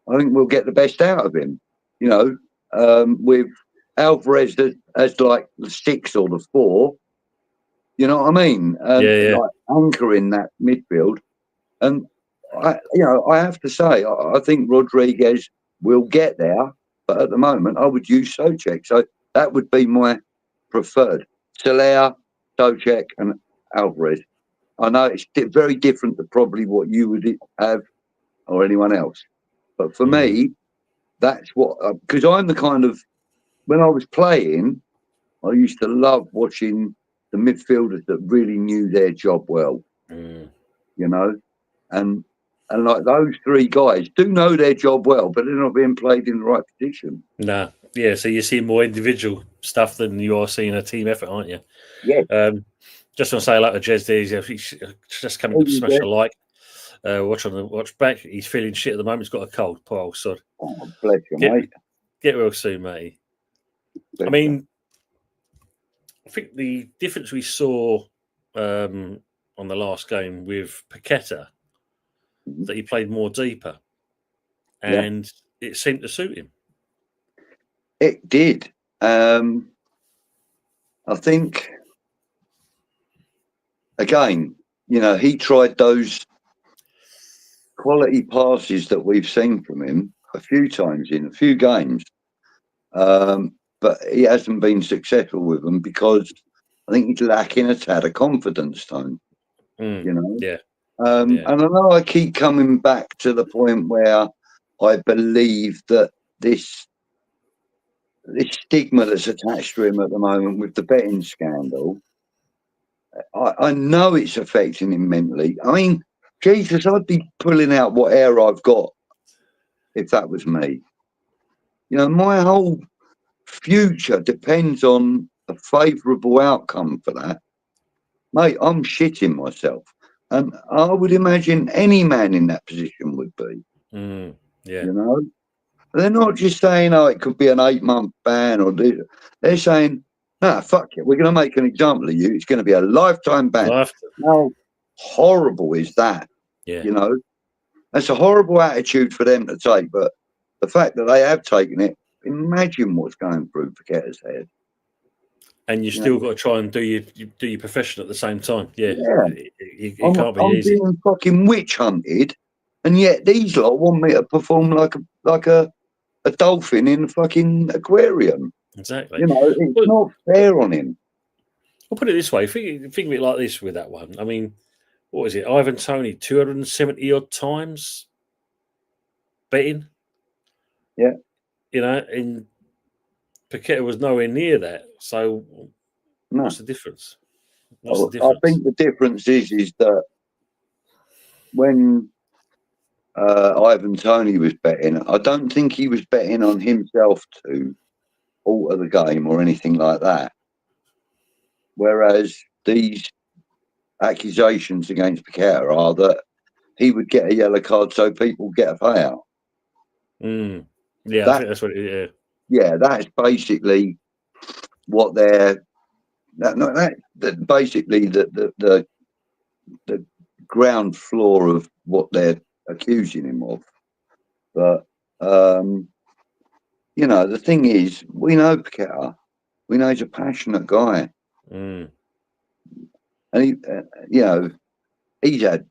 I think we'll get the best out of him. You know, with Alvarez as like the 6 or the 4. You know what I mean? Like anchoring that midfield. And I have to say, I think Rodriguez will get there, but at the moment, I would use Souček. So that would be my preferred: Soler, Souček, and Alvarez. I know it's very different to probably what you would have or anyone else, but for me, that's what, because I'm the kind of, when I was playing, I used to love watching the midfielders that really knew their job well, you know, and like those 3 guys do know their job well, but they're not being played in the right position. No, so you see more individual stuff than you are seeing a team effort, aren't you? Yeah. Just want to say like to Jez there, he's just coming to smash a like. Watch back. He's feeling shit at the moment. He's got a cold. Poor old sod. Oh, bless you, mate. Get well soon, mate. Bless I mean, I think the difference we saw on the last game with Paqueta, that he played more deeper, and it seemed to suit him. It did. I think, again, he tried those quality passes that we've seen from him a few times in a few games, but he hasn't been successful with them because I think he's lacking a tad of confidence, Tone. Yeah. And I know I keep coming back to the point where I believe that this stigma that's attached to him at the moment with the betting scandal, I know it's affecting him mentally. I mean, Jesus, I'd be pulling out what hair I've got if that was me. My whole future depends on a favourable outcome for that. Mate, I'm shitting myself. And I would imagine any man in that position would be. They're not just saying, it could be an 8-month ban or this. They're saying, fuck it, we're going to make an example of you. It's going to be a lifetime ban. How horrible is that? Yeah. That's a horrible attitude for them to take. But the fact that they have taken it, imagine what's going through Paqueta's head. And you still got to try and do your profession at the same time. Yeah. It can't be easy. I'm being fucking witch hunted, and yet these lot want me to perform like a dolphin in a fucking aquarium. Exactly. It's not fair on him. I'll put it this way. Think of it like this with that one. I mean, what is it? Ivan Toney, 270 odd times betting. Yeah. And Paqueta was nowhere near that. So what's the difference? I think the difference is that when Ivan Toney was betting, I don't think he was betting on himself to alter the game or anything like that. Whereas these accusations against Paqueta are that he would get a yellow card so people get a payout. Yeah, I think that's what it is. Yeah, that's basically what they're... basically the ground floor of what they're accusing him of. But the thing is, we know Paqueta. We know he's a passionate guy, and he, he's had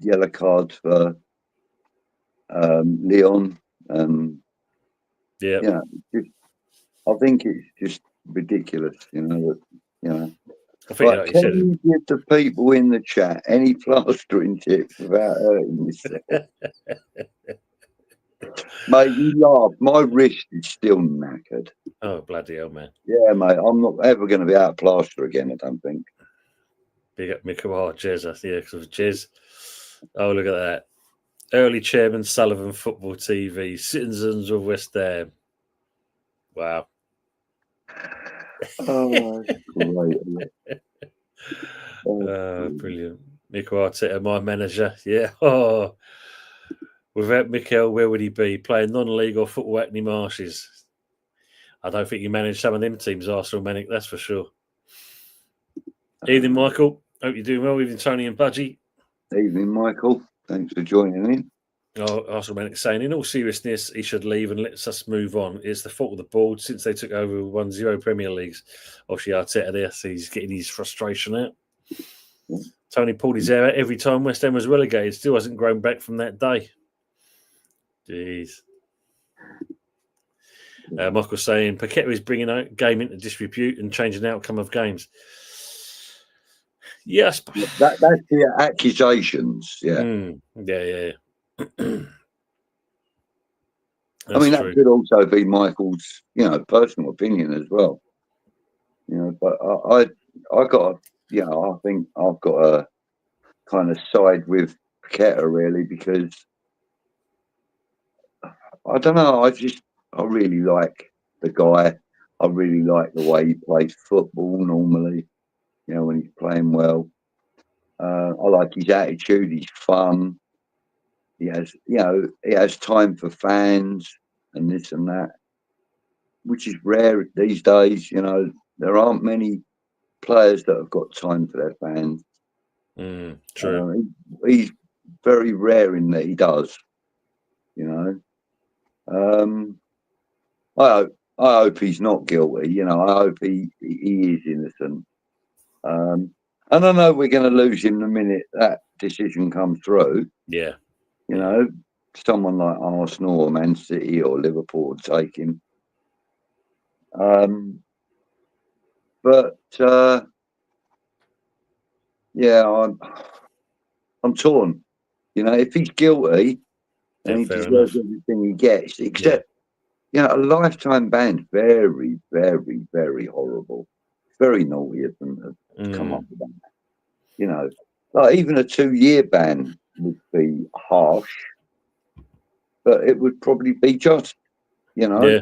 yellow cards for Leon. I think it's just ridiculous. I think, like can you give the people in the chat any plastering tips without hurting yourself? Mate, you laugh. My wrist is still knackered. Oh, bloody hell, man. Yeah, mate. I'm not ever going to be out of plaster again, I don't think. Big up Mick. Jez, because of Jez. Oh, look at that. Early chairman, Sullivan Football TV. Citizens of West Ham. Wow. Oh, great. Brilliant. Mikel Arteta, my manager. Yeah. Oh. Without Mikel, where would he be? Playing non-league or football Hackney Marshes? I don't think you manage some of them teams, Arsenal, Manic, that's for sure. Evening, Michael. Hope you're doing well. Evening, Tony and Budgie. Evening, Michael. Thanks for joining in. Arsenal Manic saying, in all seriousness, he should leave and let us move on. It's the fault of the board since they took over 1-0 Premier Leagues. Obviously, Arteta there, so he's getting his frustration out. Tony pulled his hair out every time West Ham was relegated. Still hasn't grown back from that day. Jeez. Michael saying, Paqueta is bringing out game into disrepute and changing the outcome of games. Yes. That's the accusations, yeah. Yeah. I mean, that could also be Michael's, personal opinion as well. But I think I've got to kind of side with Paqueta really, because I don't know. I really like the guy. I really like the way he plays football normally, you know, when he's playing well. I like his attitude. He's fun. He has, you know, he has time for fans and this and that, which is rare these days. You know, there aren't many players that have got time for their fans. True. He's very rare in that he does. You know, I hope he's not guilty. You know, I hope he is innocent. And I know we're going to lose him the minute that decision comes through. Yeah. You know, someone like Arsenal or Man City or Liverpool would take him. But yeah, I'm torn. You know, if he's guilty and he deserves everything he gets, except you know, a lifetime ban's very, very, very horrible. Very naughty of them to come up with that. You know, like even a 2-year ban would be harsh, but it would probably be just, you know. Yeah.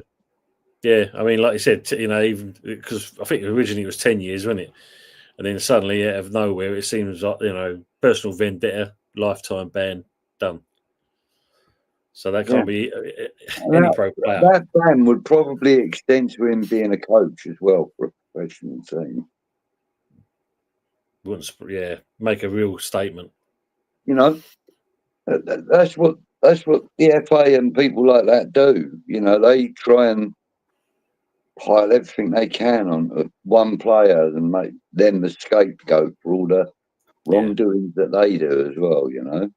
Yeah. I mean, like you said, you know, even because I think originally it was 10 years, wasn't it? And then suddenly, out of nowhere, it seems like, you know, personal vendetta, lifetime ban, done. So that can't be any pro player. That ban would probably extend to him being a coach as well for a professional team. Yeah, make a real statement. You know, that's what the FA and people like that do. You know, they try and pile everything they can on one player and make them the scapegoat for all the wrongdoings that they do as well. You know.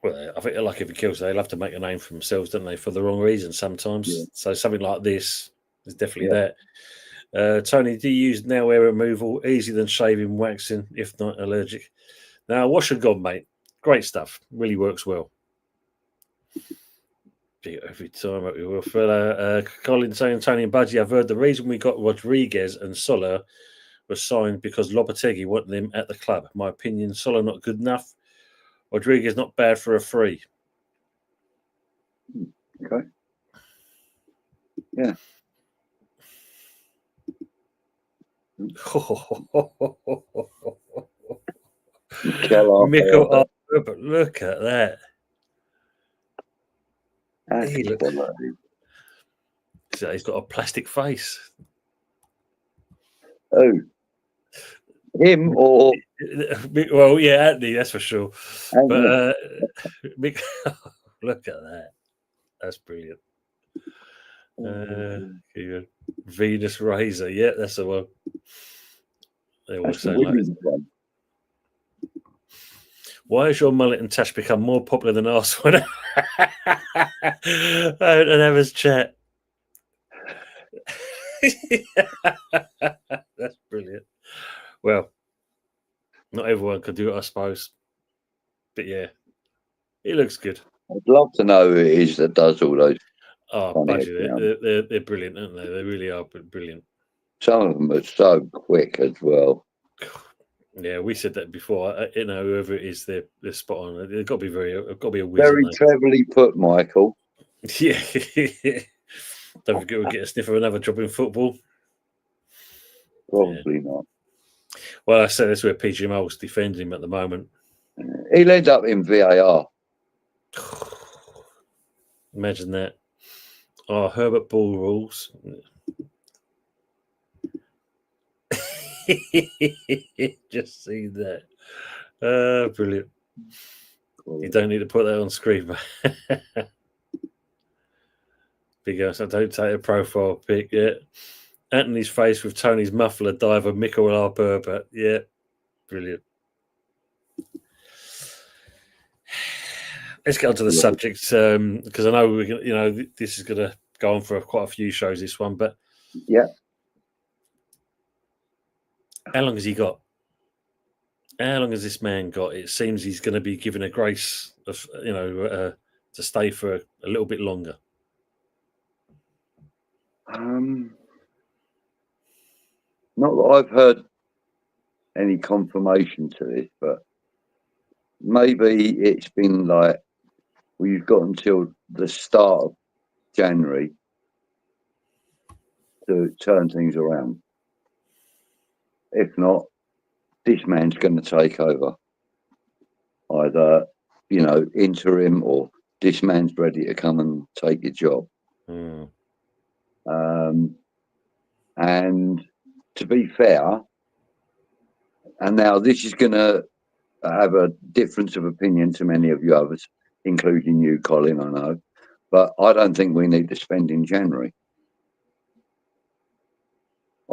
Well, I think like if it kills, they love to make a name for themselves, don't they? For the wrong reasons sometimes. Yeah. So something like this is definitely that. Tony, do you use nail hair removal easier than shaving, waxing, if not allergic? Now, wash and gone, mate. Great stuff. Really works well. Every time we will. Colin saying, Tony and Budgie, I've heard the reason we got Rodriguez and Soler was signed because Lopetegui wanted them at the club. My opinion, Soler not good enough. Rodriguez not bad for a free. Okay. Yeah. Mikel, but look at that. He's got a plastic face. Oh, him or well, yeah, Anthony, that's for sure. But look at that. That's brilliant. Venus Razor, yeah, that's the one. They always say like one. Why has your mullet and tash become more popular than ours when and have us chat? That's brilliant. Well, not everyone could do it, I suppose. But yeah, it looks good. I'd love to know who it is that does all those. Oh, Budgie, they're brilliant, aren't they? They really are brilliant. Some of them are so quick as well. Yeah, we said that before. You know, whoever it is, they're spot on. They've got to be a wizard. Very cleverly put, Michael. Yeah. Don't forget we'll get a sniff of another job in football. Probably not. Well, I said that's where PG Mole's defending him at the moment. He'll end up in VAR. Imagine that. Oh, Herbert Ball rules. Just see that. Brilliant. Cool. You don't need to put that on screen, but because I don't take a profile pic yet. Anthony's face with Tony's muffler diver, Mikel Herbert. Yeah, brilliant. Let's get on to the subject because I know this is going to go on for quite a few shows. This one, but yeah. How long has he got? How long has this man got? It seems he's going to be given a grace of, to stay for a little bit longer. Not that I've heard any confirmation to this, but maybe it's been like we've got until the start of January to turn things around. If not, this man's going to take over. Either, interim, or this man's ready to come and take your job. And to be fair, and now this is going to have a difference of opinion to many of you others, including you, Colin, I know, but I don't think we need to spend in January.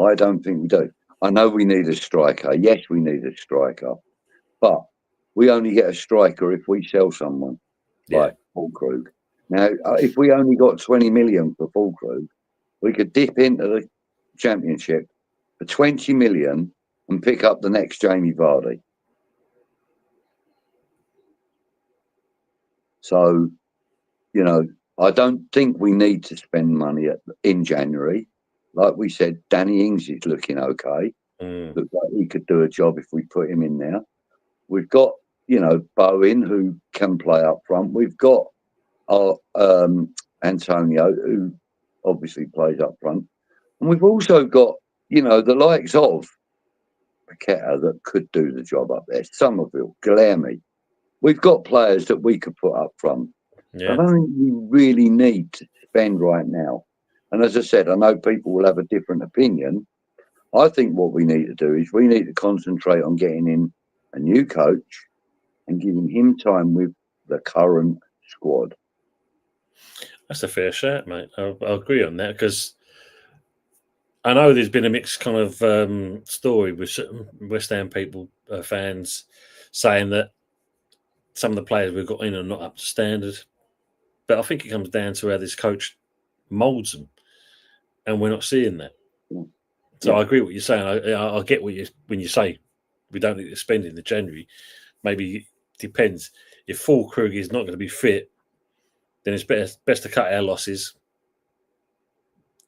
I don't think we do. I know we need a striker. Yes, we need a striker, but we only get a striker if we sell someone like Füllkrug. Now, if we only got 20 million for Füllkrug, we could dip into the Championship for 20 million and pick up the next Jamie Vardy. So, I don't think we need to spend money in January. Like we said, Danny Ings is looking okay. Looks like he could do a job if we put him in there. We've got, Bowen, who can play up front. We've got our Antonio, who obviously plays up front. And we've also got, the likes of Paqueta that could do the job up there. Somerville, Guilherme. We've got players that we could put up front. Yeah. I don't think we really need to spend right now. And as I said, I know people will have a different opinion. I think what we need to do is we need to concentrate on getting in a new coach and giving him time with the current squad. That's a fair shout, mate. I'll agree on that, because I know there's been a mixed kind of story with certain West Ham people, fans, saying that some of the players we've got in are not up to standard. But I think it comes down to how this coach moulds them, and we're not seeing that. So I agree with what you're saying. I get when you say we don't need to spend in the January. Maybe it depends. If Füllkrug is not going to be fit, then it's best to cut our losses.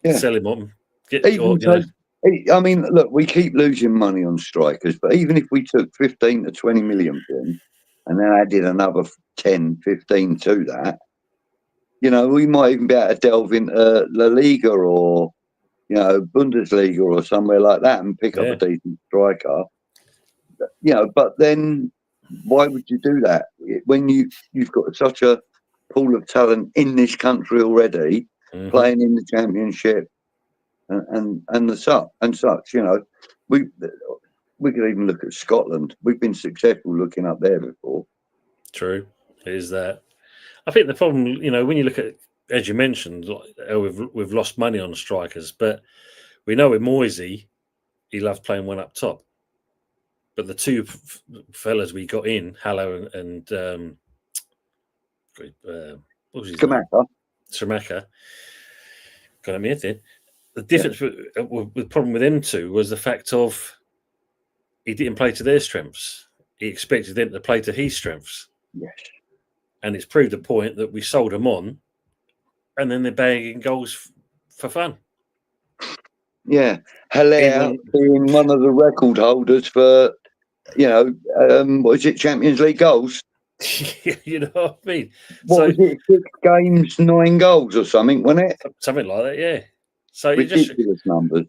Yeah. Sell him on. I mean, look, we keep losing money on strikers, but even if we took 15 to 20 million for him and then added another 10, 15 to that, we might even be able to delve into La Liga or, Bundesliga or somewhere like that and pick up a decent striker. But then why would you do that when you've got such a pool of talent in this country already, playing in the Championship and such? We could even look at Scotland. We've been successful looking up there before. True, is that? I think the problem, when you look at, as you mentioned, we've lost money on strikers, but we know with Moisey, he loved playing one up top. But the two fellas we got in, Hallow and what was his name? Scamacca. Got him here. The difference with the problem with them two was the fact of he didn't play to their strengths. He expected them to play to his strengths. Yes. And it's proved a point that we sold them on, and then they're bagging goals for fun. Yeah. Haller being one of the record holders for, what is it, Champions League goals? You know what I mean? Was it, 6 games, 9 goals or something, wasn't it? Something like that, yeah. So ridiculous numbers.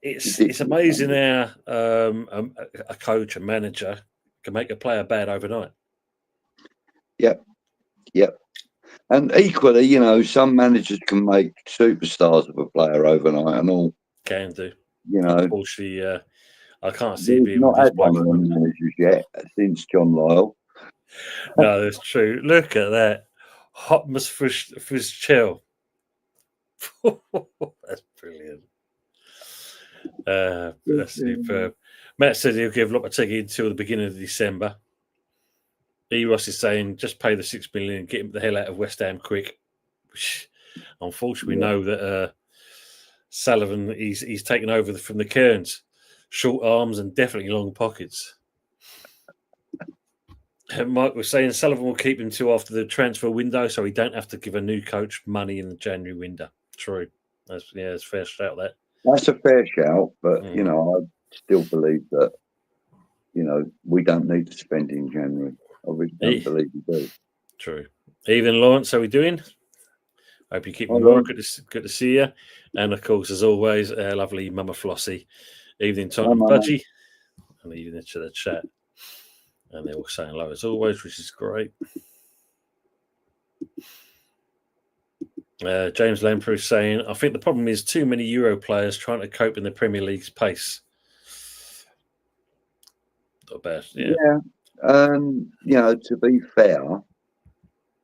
It's amazing how a coach, a manager, can make a player bad overnight. Yep. And equally, some managers can make superstars of a player overnight and all. Can do. Unfortunately, I can't see it being not had one of them managers yet since John Lyall. No, that's true. Look at that. Hotmas Fischel. That's brilliant. That's superb. Matt said he'll give Lopetegui until the beginning of December. Ross is saying just pay the 6 million and get him the hell out of West Ham quick. Unfortunately, we know that Sullivan he's taken over from the Kearns. Short arms and definitely long pockets. Mike was saying Sullivan will keep him till after the transfer window, so he don't have to give a new coach money in the January window. True. That's a fair shout. That's a fair shout, but I still believe that we don't need to spend in January. I really don't believe we do. True. Even Lawrence, how are we doing? Hope you're keeping well. Good to see you. And of course, as always, our lovely Mama Flossie. Evening, Tom and Budgie. And evening to the chat. And they're all saying hello as always, which is great. James Lamprey saying, I think the problem is too many Euro players trying to cope in the Premier League's pace. Not bad, yeah. To be fair,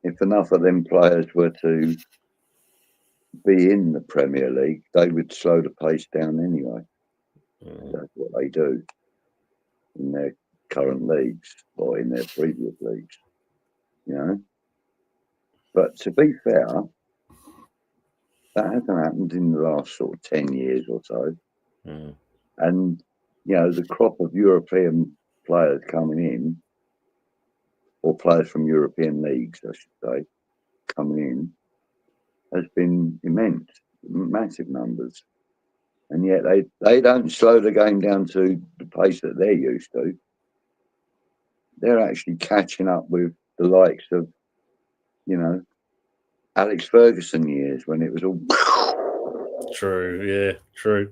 if enough of them players were to be in the Premier League, they would slow the pace down anyway. That's what they do in their current leagues or in their previous leagues, But to be fair, that hasn't happened in the last sort of 10 years or so. And, the crop of European players coming in, or players from European leagues, I should say, coming in, has been immense, massive numbers. And yet they don't slow the game down to the pace that they're used to. They're actually catching up with the likes of, Alex Ferguson years when it was all... True, yeah, true.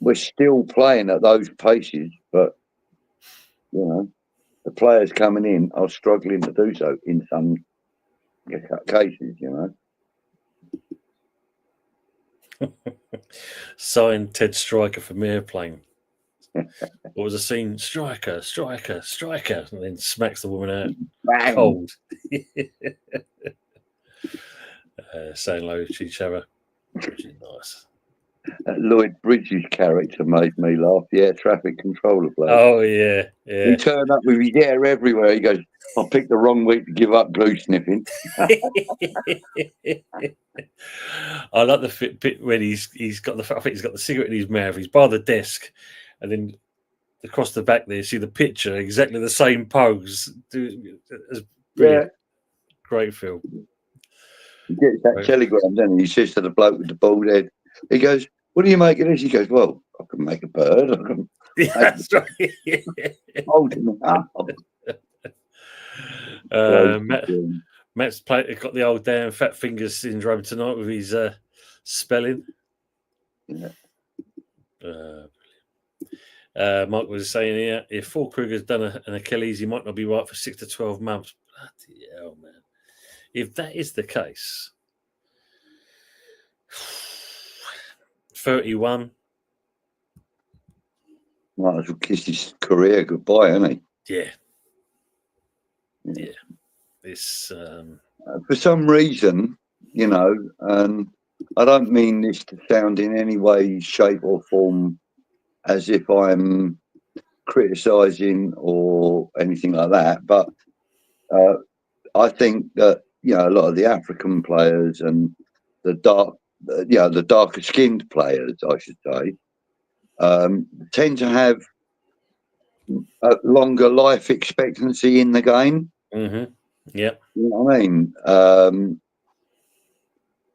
We're still playing at those paces, but, the players coming in are struggling to do so in some cases, Sign Ted Striker from Airplane. What was the scene? Striker, and then smacks the woman out cold. Saying hello to each other, which is nice. Lloyd Bridges' character made me laugh. Yeah, traffic controller player. Oh yeah. He turned up with his hair everywhere. He goes, "I picked the wrong week to give up glue sniffing." I like the bit when he's got the. I think he's got the cigarette in his mouth. He's by the desk, and then across the back there, you see the picture, exactly the same pose. Yeah, great film. He gets that telegram, then he says to the bloke with the bald head, he goes, "What do you make of this?" He goes, "Well, I can make a bird. I can that's right. hold him up." Matt's got the old damn fat fingers syndrome tonight with his spelling. Yeah. Mike was saying here, if Füllkrug has done an Achilles, he might not be right for 6 to 12 months. Bloody hell, man. If that is the case, 31. Might as well kiss his career goodbye, hasn't he? Yeah. It's for some reason, and I don't mean this to sound in any way, shape, or form as if I'm criticising or anything like that, but I think that a lot of the African players and the darker skinned players, I should say, tend to have a longer life expectancy in the game. Mm-hmm. Yeah, you know what I mean.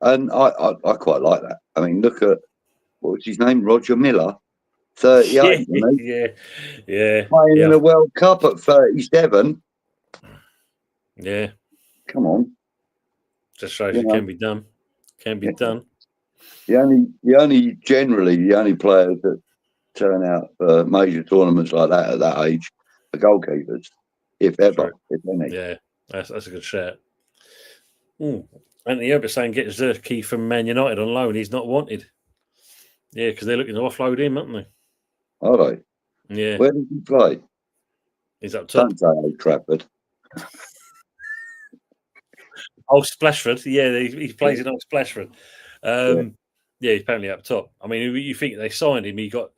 And I quite like that. I mean, look at what's his name, Roger Miller, 38. Yeah. Playing in a World Cup at 37. Yeah. Come on. Just shows it can be done. Can be done. The only players that turn out for major tournaments like that at that age are goalkeepers, if ever, if any. Yeah, that's a good shout. Anthony Herbert saying get Zerkey from Man United on loan. He's not wanted. Yeah, because they're looking to offload him, aren't they? Are they? Yeah. Where does he play? He's up top. Don't say Old Trafford. Old Splashford. Yeah, he plays in Old Splashford. Yeah, he's apparently up top. I mean, you think they signed him, he got,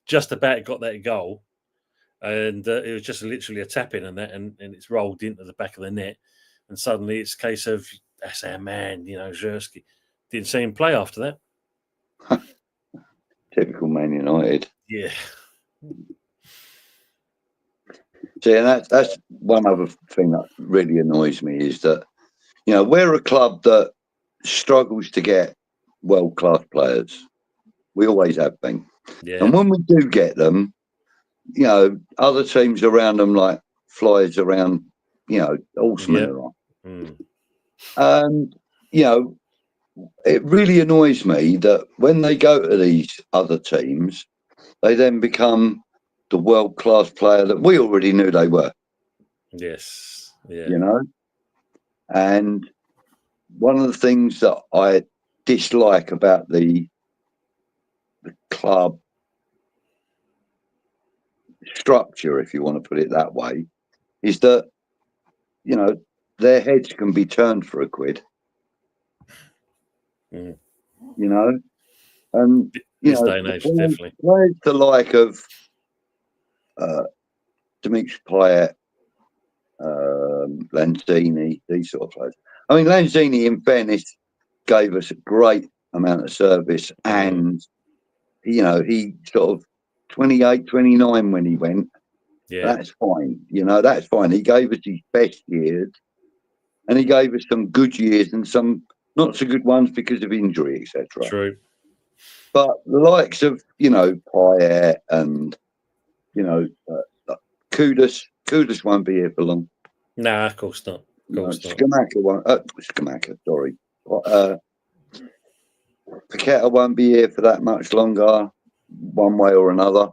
just about got that goal. And it was just literally a tap in and it's rolled into the back of the net. And suddenly it's a case of, that's our man, Zerkey. Didn't see him play after that. Typical Man United. Yeah. See, and that's one other thing that really annoys me is that, we're a club that struggles to get world-class players. We always have been. Yeah. And when we do get them, other teams around them like flies around, all similar. And, you know, it really annoys me that when they go to these other teams, they then become the world-class player that we already knew they were. Yes. Yeah. You know? And one of the things that I dislike about the club structure, if you want to put it that way, is that, you know, their heads can be turned for a quid. Mm. You know? And, you This know, day and age, definitely. players the like of Dimitri Payet, Lanzini, these sort of players. I mean, Lanzini, in fairness, gave us a great amount of service, and you know, he sort of 28, 29 when he went. Yeah. That's fine. You know, that's fine. He gave us his best years, and he gave us some good years and some not so good ones because of injury, etc. True. But the likes of, you know, Payet and, you know, Kudus won't be here for long. Nah, of course not. Of course not. Scamacca, sorry. Paqueta won't be here for that much longer, one way or another.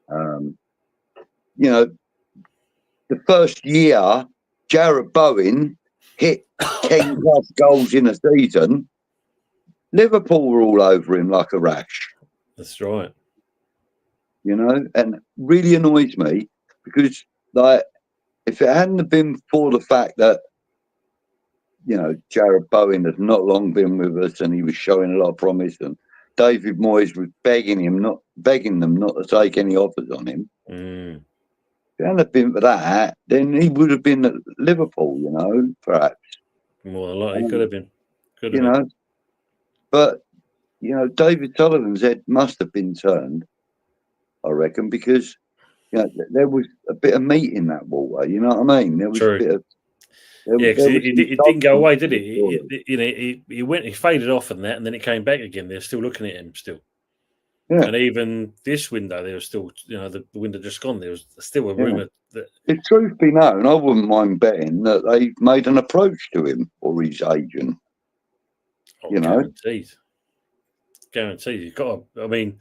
You know, the first year, Jarrod Bowen hit 10 plus goals in a season. Liverpool were all over him like a rash. That's right. You know, and really annoys me because, like, if it hadn't been for the fact that, you know, Jarrod Bowen had not long been with us and he was showing a lot of promise, and David Moyes was begging them not to take any offers on him. Mm. If it hadn't been for that, then he would have been at Liverpool, you know, perhaps. More than likely, could have been. You know, but, you know, David Sullivan's head must have been turned, I reckon, because, you know, there was a bit of meat in that water, you know what I mean? There was True. a bit of... Yeah, because it didn't go away, did it? You know, he went, he faded off on that, and then it came back again. They're still looking at him still. Yeah. And even this window, there was still, you know, the window just gone. There was still a rumor that, if truth be known, I wouldn't mind betting that they made an approach to him or his agent. You know, guaranteed. You've got to, I mean,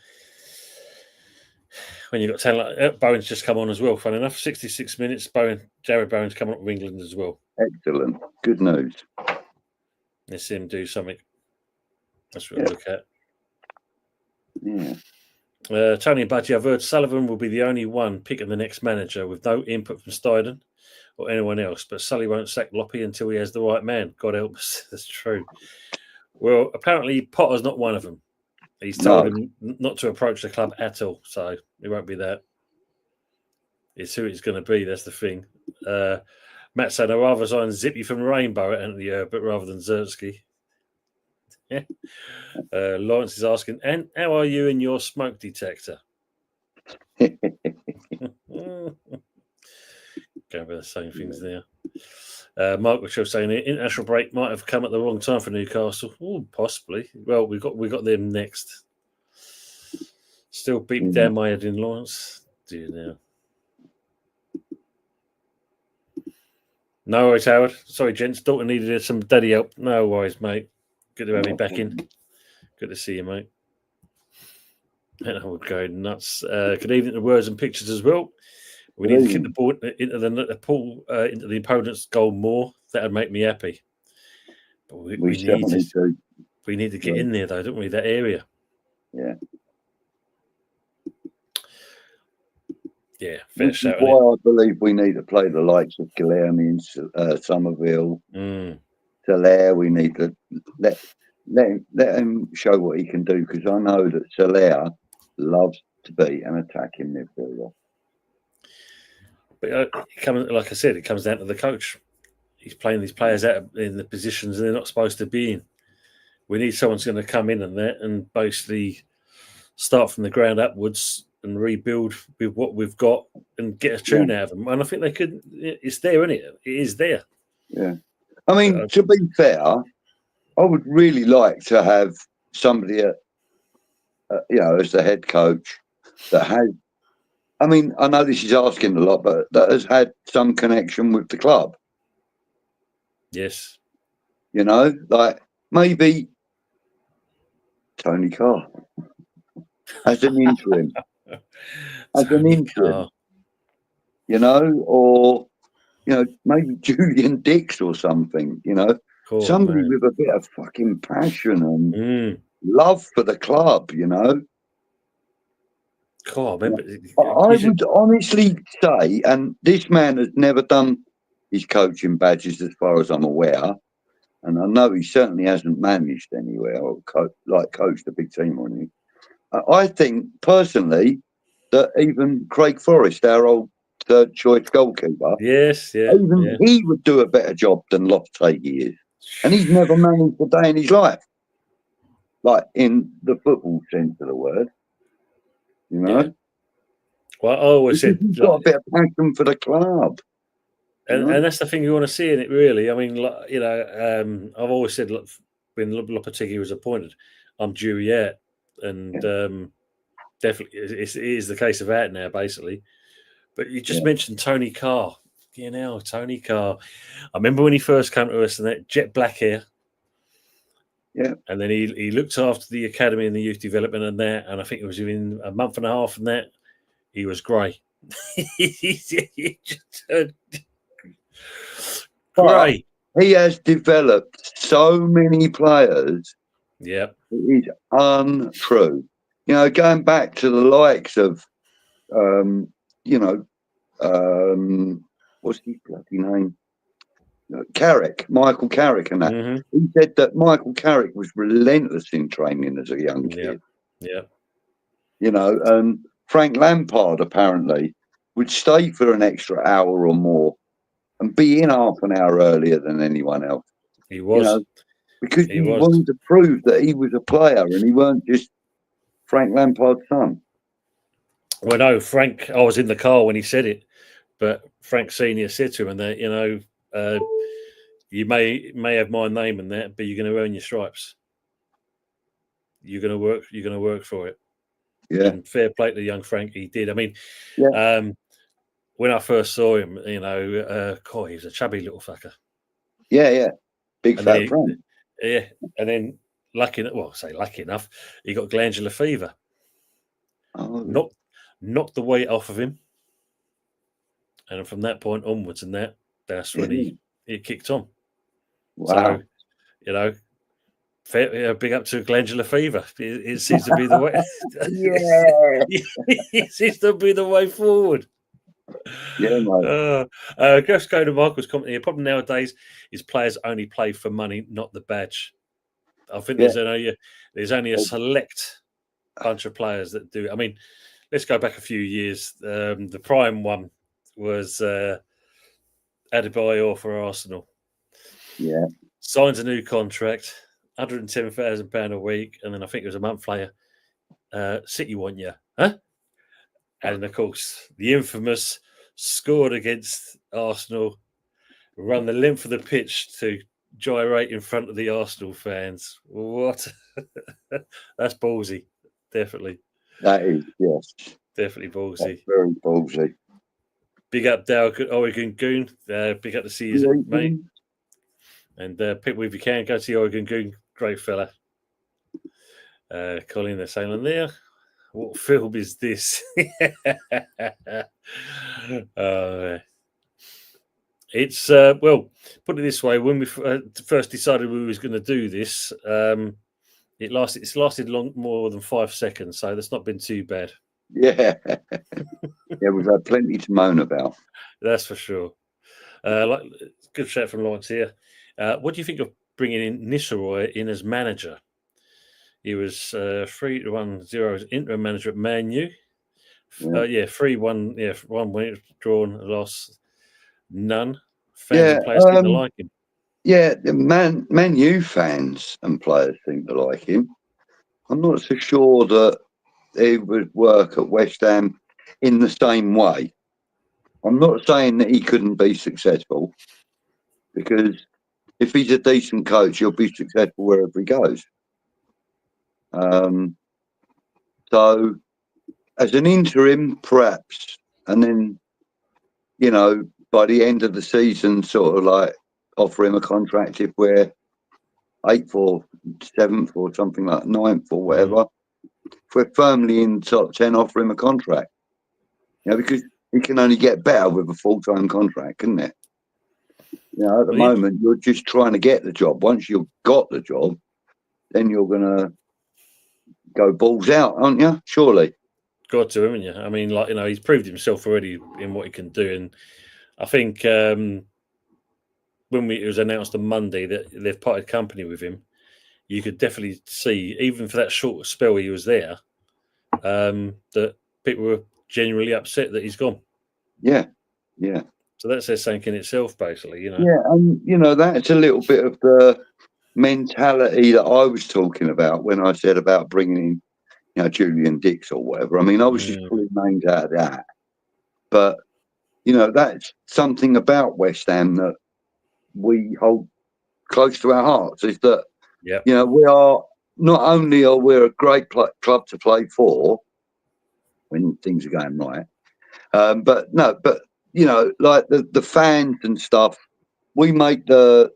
when you've got talent like Bowen's just come on as well. Funny enough, 66 minutes. Jarrod Bowen's coming up with England as well. Excellent, good news. Let's see him do something. That's what we look at. Yeah. Tony Budgie, I've heard Sullivan will be the only one picking the next manager with no input from Steiden or anyone else. But Sully won't sack Loppy until he has the right man. God help us. That's true. Well, apparently Potter's not one of them. He's told him not to approach the club at all, so it won't be that. It's who it's going to be. That's the thing. Matt said, I'd rather sign Zippy from Rainbow at Anthony Herbert rather than Zertsky. Yeah. Lawrence is asking, and how are you in your smoke detector? Going over the same things there. Mark was saying the international break might have come at the wrong time for Newcastle. Oh, possibly. Well, we got them next. Still beating down my head in Lawrence. Dear now. No worries, Howard. Sorry, gents. Dalton needed some daddy help. No worries, mate. Good to have you back in. Good to see you, mate. And I would go nuts. Good evening to words and pictures as well. We need to kick the ball into the opponent's goal more. That would make me happy. But we need to get in there, though, don't we? That area. Yeah. Yeah, fair shout. Why I believe we need to play the likes of Guilherme and Somerville. Soler, we need to let him show what he can do, because I know that Soler loves to be an attacking midfielder. But like I said, it comes down to the coach. He's playing these players out in the positions they're not supposed to be in. We need someone's going to come in and basically start from the ground upwards and rebuild with what we've got and get a tune out of them. And I think they could. It's there, isn't it? It is there. Yeah. I mean, to be fair, I would really like to have somebody, as the head coach that has. I mean, I know this is asking a lot, but that has had some connection with the club. Yes. You know, like maybe Tony Carr as an interim, Tony Carr. you know, or maybe Julian Dix or something, Oh, somebody man. with a bit of fucking passion and Mm. love for the club, God, remember, I would honestly say, and this man has never done his coaching badges as far as I'm aware, and I know he certainly hasn't managed anywhere or coached a big team or anything. I think personally that even Craig Forrest, our old third choice goalkeeper, yes, yeah, even he would do a better job than Lopetegui is. And he's never managed a day in his life, like in the football sense of the word, Yeah. Well, I always because said, he's got a bit of passion for the club. and that's the thing you want to see in it, really. I mean, I've always said, look, when Lopetegui was appointed, I'm due out, and definitely it is the case of that now, basically. But you just mentioned Tony Carr. Tony Carr. I remember when he first came to us and that jet black hair. Yeah. And then he looked after the academy and the youth development and that. And I think it was within a month and a half and that, he was grey. He just turned grey. He has developed so many players. Yeah. It is untrue. Going back to the likes of, what's his bloody name? Michael Carrick, and that. Mm-hmm. He said that Michael Carrick was relentless in training as a young kid. Yeah. Frank Lampard apparently would stay for an extra hour or more and be in half an hour earlier than anyone else. He was. Because he wanted to prove that he was a player and he weren't just Frank Lampard's son. Well, no, Frank, I was in the car when he said it, but Frank Senior said to him that, you may have my name in that, but you're going to earn your stripes. You're going to work for it. Yeah. And fair play to young Frank, he did. I mean, when I first saw him, he was a chubby little fucker. Yeah. Big fat Frank. Yeah. And then lucky enough, he got glandular fever. Oh. Knocked the weight off of him. And from that point onwards that's when he kicked on. Wow. So, big up to glandular fever. It seems to be the way. It seems to be the way forward. Yeah, mate. Just go to Michael's comment here. Problem nowadays is players only play for money, not the badge. I think there's only a select bunch of players that do. I mean, let's go back a few years. The prime one was Adebayor for Arsenal. Yeah. Signs a new contract, £110,000 a week, and then I think it was a month later, City want you, huh? And of course, the infamous scored against Arsenal, run the length of the pitch to gyrate in front of the Arsenal fans. What? That's ballsy, definitely. That is, yes. Definitely ballsy. That's very ballsy. Big up Dale Oregon Goon. Big up to see you, mate. And people, if you can, go see Oregon Goon. Great fella. Colin, they're saying on there. What film is this? It's well, put it this way: when we first decided we was going to do this, it's lasted more than 5 seconds, so that's not been too bad. Yeah, we've had plenty to moan about. That's for sure. Good shout from Lawrence here. What do you think of bringing in Nistelrooy in as manager? He was 3-1-0 as interim manager at Man U. 3-1. 1 win, drawn, loss, none. Fans and players seem to like him. Yeah, the Man U fans and players seem to like him. I'm not so sure that he would work at West Ham in the same way. I'm not saying that he couldn't be successful, because if he's a decent coach, he'll be successful wherever he goes. So, as an interim, perhaps, and then, by the end of the season, sort of like offer him a contract if we're 8th or 7th or something like 9th or whatever. If we're firmly in top 10, offer him a contract. Because he can only get better with a full-time contract, couldn't it? At the moment, you're just trying to get the job. Once you've got the job, then you're going to go balls out, aren't you? Surely. Got to, haven't you? I mean, he's proved himself already in what he can do. And I think when it was announced on Monday that they've parted company with him, you could definitely see, even for that short spell he was there, that people were genuinely upset that he's gone. Yeah. So that says something in itself, basically, Yeah, and that's a little bit of the mentality that I was talking about when I said about bringing in, Julian Dix or whatever. I mean, I was just pulling names out of that, but that's something about West Ham that we hold close to our hearts. Is that we are not only are we a great club to play for when things are going right, but like the fans and stuff, we make the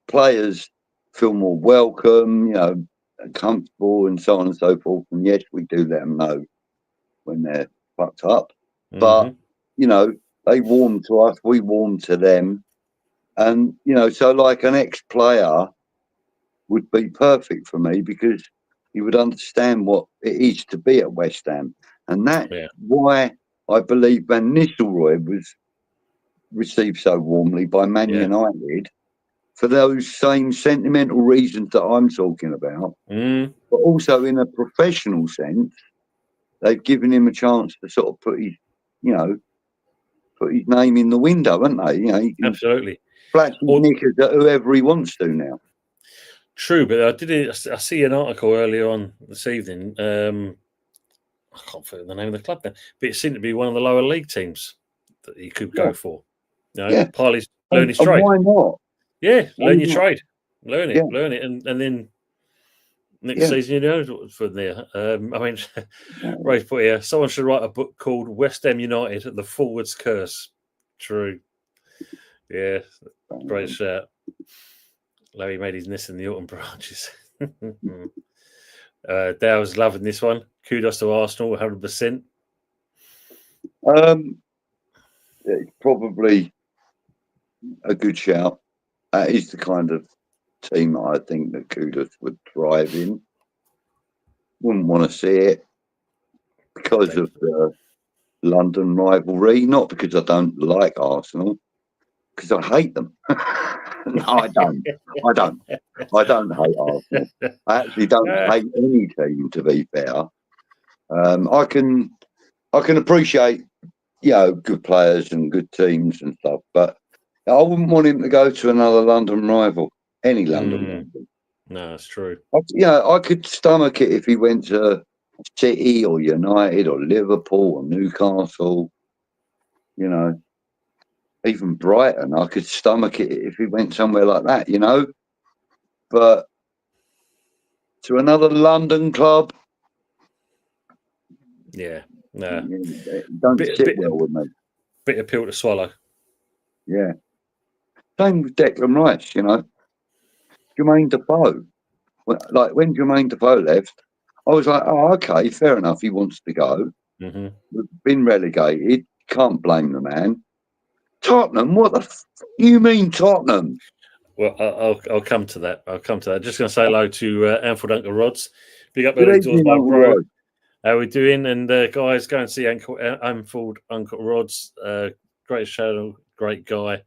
players feel more welcome, comfortable, and so on and so forth. And yes, we do let them know when they're fucked up, but they warm to us, we warm to them, and so like an ex-player would be perfect for me because he would understand what it is to be at West Ham, and that's why I believe Van Nistelrooy was received so warmly by Man United for those same sentimental reasons that I'm talking about, but also in a professional sense, they've given him a chance to sort of put his name in the window, haven't they? He can absolutely flash his knickers at whoever he wants to now. True, but I see an article earlier on this evening. I can't forget the name of the club now, but it seemed to be one of the lower league teams that he could go for. Parley's learn his trade. Why not? Yeah, learn your trade. Learn it, and then next season, from there. I mean, Ray's put here, someone should write a book called West Ham United, The Forward's Curse. True. Yeah, great shout. Larry made his nest in the autumn branches. Dale's loving this one. Kudos to Arsenal, 100%. It's probably a good shout. That is the kind of team that I think that Kudos would thrive in. Wouldn't want to see it because of the London rivalry, not because I don't like Arsenal, because I hate them. No, I don't. I don't hate Arsenal. I actually don't hate any team, to be fair. I can appreciate, good players and good teams and stuff, but I wouldn't want him to go to another London rival, any London rival. No, that's true. I could stomach it if he went to City or United or Liverpool or Newcastle, even Brighton. I could stomach it if he went somewhere like that, But to another London club, don't sit well with me. Bit of pill to swallow. Yeah. Same with Declan Rice, Jermaine Defoe. Like when Jermaine Defoe left, I was like, oh, okay, fair enough. He wants to go. Mm-hmm. We've been relegated. Can't blame the man. Tottenham? What the you mean Tottenham? Well, I'll come to that. Just going to say hello to Anfield Uncle Rods. Big up early doors, my bro. How are we doing? And guys, go and see Anfield Uncle Rods. Great channel, great guy,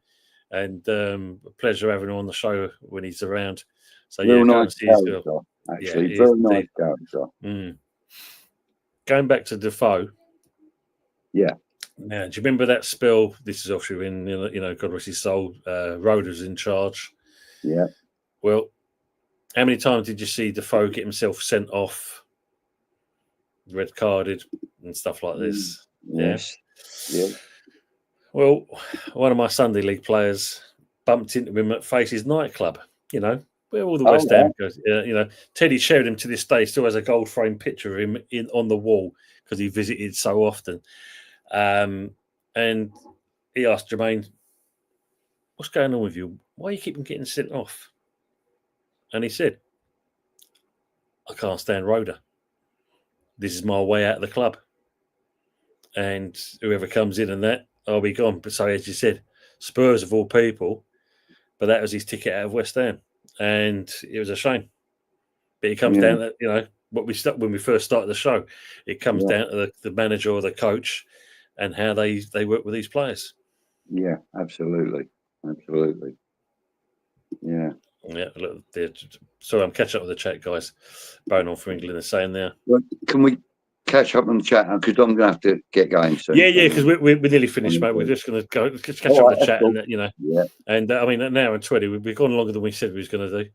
and a pleasure having him on the show when he's around. So Real go nice and see his character, actually. Very nice character. Going back to Defoe. Yeah. Now, do you remember that spell? This is obviously when God rest his soul. Rhoda was in charge. Yeah. Well, how many times did you see Defoe get himself sent off, red carded, and stuff like this? Yes. Yeah. Well, one of my Sunday League players bumped into him at Faces nightclub. Where all the West Ham goes. Teddy Sheringham to this day still has a gold frame picture of him on the wall because he visited so often. And he asked Jermaine, what's going on with you? Why are you keeping getting sent off? And he said, I can't stand Roda. This is my way out of the club. And whoever comes in and that, I'll be gone. But so, as you said, Spurs of all people, but that was his ticket out of West Ham. And it was a shame. But it comes down to, what we when we first started the show, it comes down to the manager or the coach and how they work with these players. Yeah, absolutely. Absolutely. Yeah. Yeah, look, sorry, I'm catching up with the chat, guys. Bone on for England is saying there. Well, can we catch up on the chat now? Because I'm going to have to get going soon. Yeah, because we're nearly finished, mate. We're just going to go catch up with the chat, cool. And and I mean, an hour and 20. We've gone longer than we said we was going to do.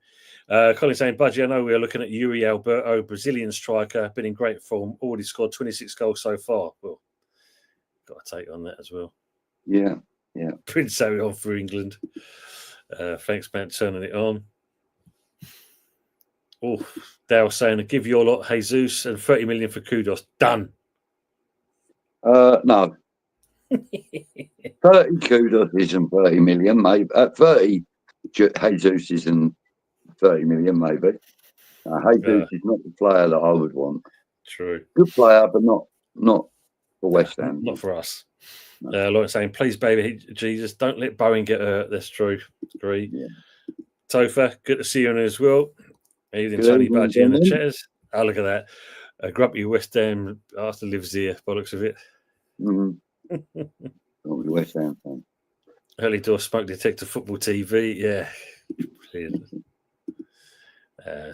Colin saying, Budgie, I know we are looking at Yuri Alberto, Brazilian striker, been in great form, already scored 26 goals so far. Well, got to take on that as well. Yeah. Prince Harry on for England. Thanks, man, turning it on. Oh, Dale saying, give your lot Jesus and 30 million for Kudos. Done. No. 30 Kudos isn't 30 million, maybe. 30 Jesus isn't 30 million, maybe. Jesus is not the player that I would want. True. Good player, but not for West Ham. Not for us. Lawrence saying, please, baby Jesus, don't let Bowen get hurt. That's true. Agree. Yeah. Topher, good to see you on as well. Evening, Tony Budgie in the chairs. Oh, look at that. A grumpy West Ham after lives here, by looks of it. Mm-hmm. West Ham fan. Early door smoke detector football TV. Yeah. Brilliant.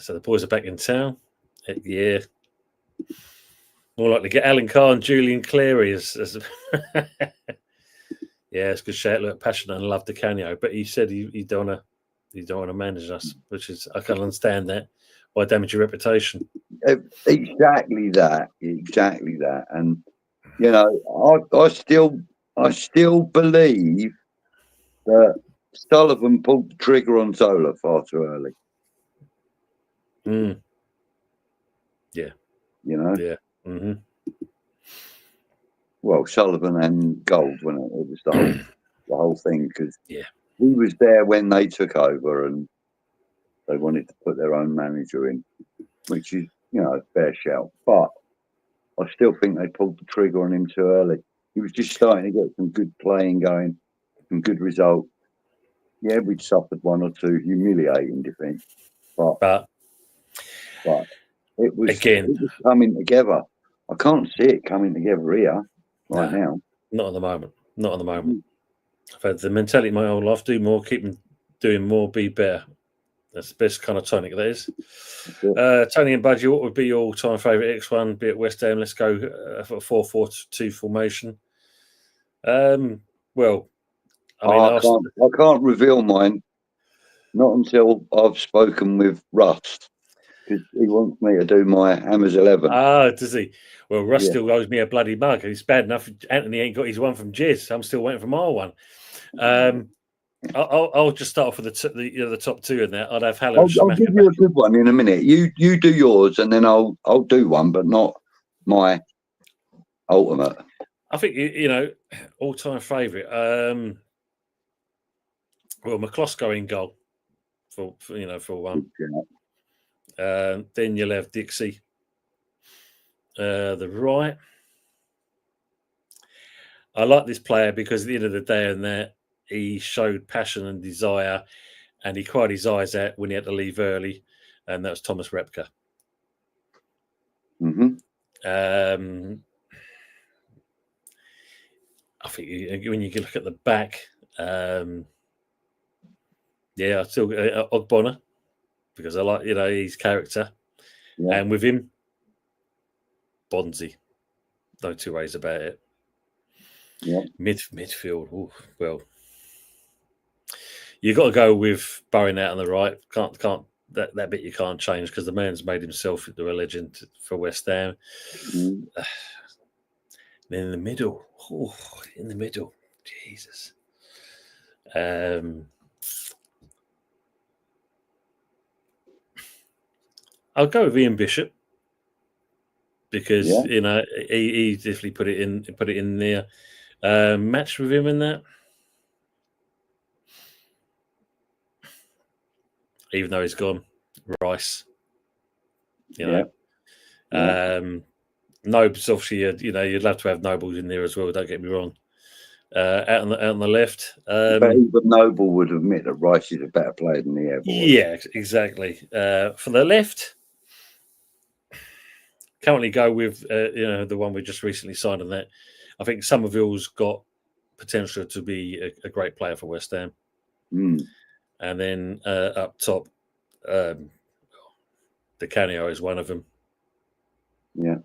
So the boys are back in town. Yeah. More likely to get Alan Carr and Julian Cleary as yeah, it's a good shout. Look, passionate and love DeCanio, but he said he don't want to manage us, which is I can understand that. Why damage your reputation? Exactly that. And I still believe that Sullivan pulled the trigger on Zola far too early. Yeah. Yeah. Mm-hmm. Well, Sullivan and Gold, when it was the whole thing, because he was there when they took over and they wanted to put their own manager in, which is, a fair shout. But I still think they pulled the trigger on him too early. He was just starting to get some good playing going, some good results. Yeah, we'd suffered one or two humiliating defeats, but it was coming together. I can't see it coming together here now. Not at the moment. I've had the mentality my whole life: do more, keep them doing more, be better. That's the best kind of tonic that is. Tony and Budgie, what would be your all-time favourite X1? Be at West Ham. Let's go for a 4-4-2 formation. Well, I can't reveal mine. Not until I've spoken with Russ, because he wants me to do my Hammers 11. Does he? Well, Russ still owes me a bloody mug. It's bad enough Anthony ain't got his one from Jez. I'm still waiting for my one. I'll just start off with the top two in there. I'd have Haller. I'll give you a good one in a minute. You do yours, and then I'll do one, but not my ultimate. I think all-time favourite. Well, McCloskey in goal for one. Then you'll have Dixie. The right. I like this player because at the end of the day, and that he showed passion and desire, and he cried his eyes out when he had to leave early, and that was Thomas Repka. Mm-hmm. I think when you look at the back, I still Ogbonna, because I like his character, and with him, Bonzi. No two ways about it. Yeah. Midfield. Ooh, well, you got to go with Bowen out on the right. Can't that bit you can't change because the man's made himself into a legend for West Ham. Mm. Then in the middle, Jesus. I'll go with Ian Bishop because he definitely put it in there. Match with him in that. even though he's gone. Rice, you know. Nobles, obviously, you'd love to have Nobles in there as well. Don't get me wrong. Out on the left, but even Noble would admit that Rice is a better player than he ever was. Yeah, exactly. For the left, currently go with the one we just recently signed on that. I think Somerville's got potential to be a great player for West Ham. Mm. And then up top, Di Canio is one of them. Yeah.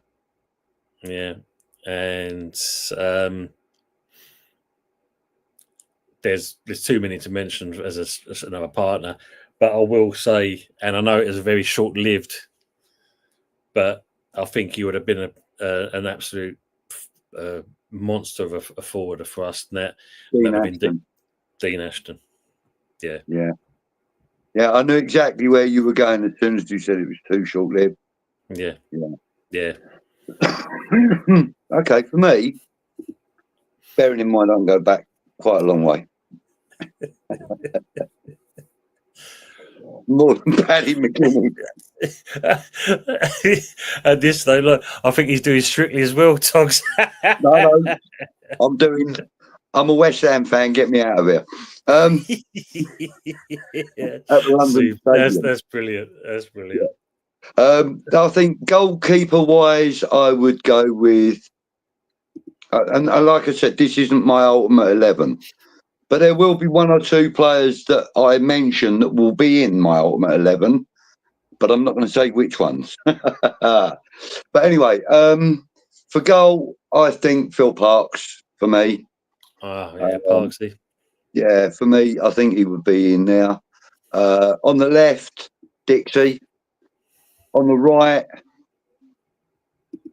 Yeah. And there's too many to mention as another partner. But I will say, and I know it is very short-lived, but I think he would have been an absolute monster of a forwarder for us. And Dean Ashton. Yeah. Yeah. Yeah, I knew exactly where you were going as soon as you said it was too short-lived. Yeah. Okay, for me, bearing in mind I can go back quite a long way. More than Paddy McKinney. And this though, look, I think he's doing Strictly as well, Togs. No, I'm a West Ham fan. Get me out of here. At London Stadium. That's brilliant. That's brilliant. I think goalkeeper-wise, I would go with, and like I said, this isn't my ultimate 11, but there will be one or two players that I mention that will be in my ultimate 11, but I'm not going to say which ones. But anyway, for goal, I think Phil Parkes for me. Oh, yeah, Parksy. Yeah, for me, I think he would be in there. On the left, Dixie. On the right,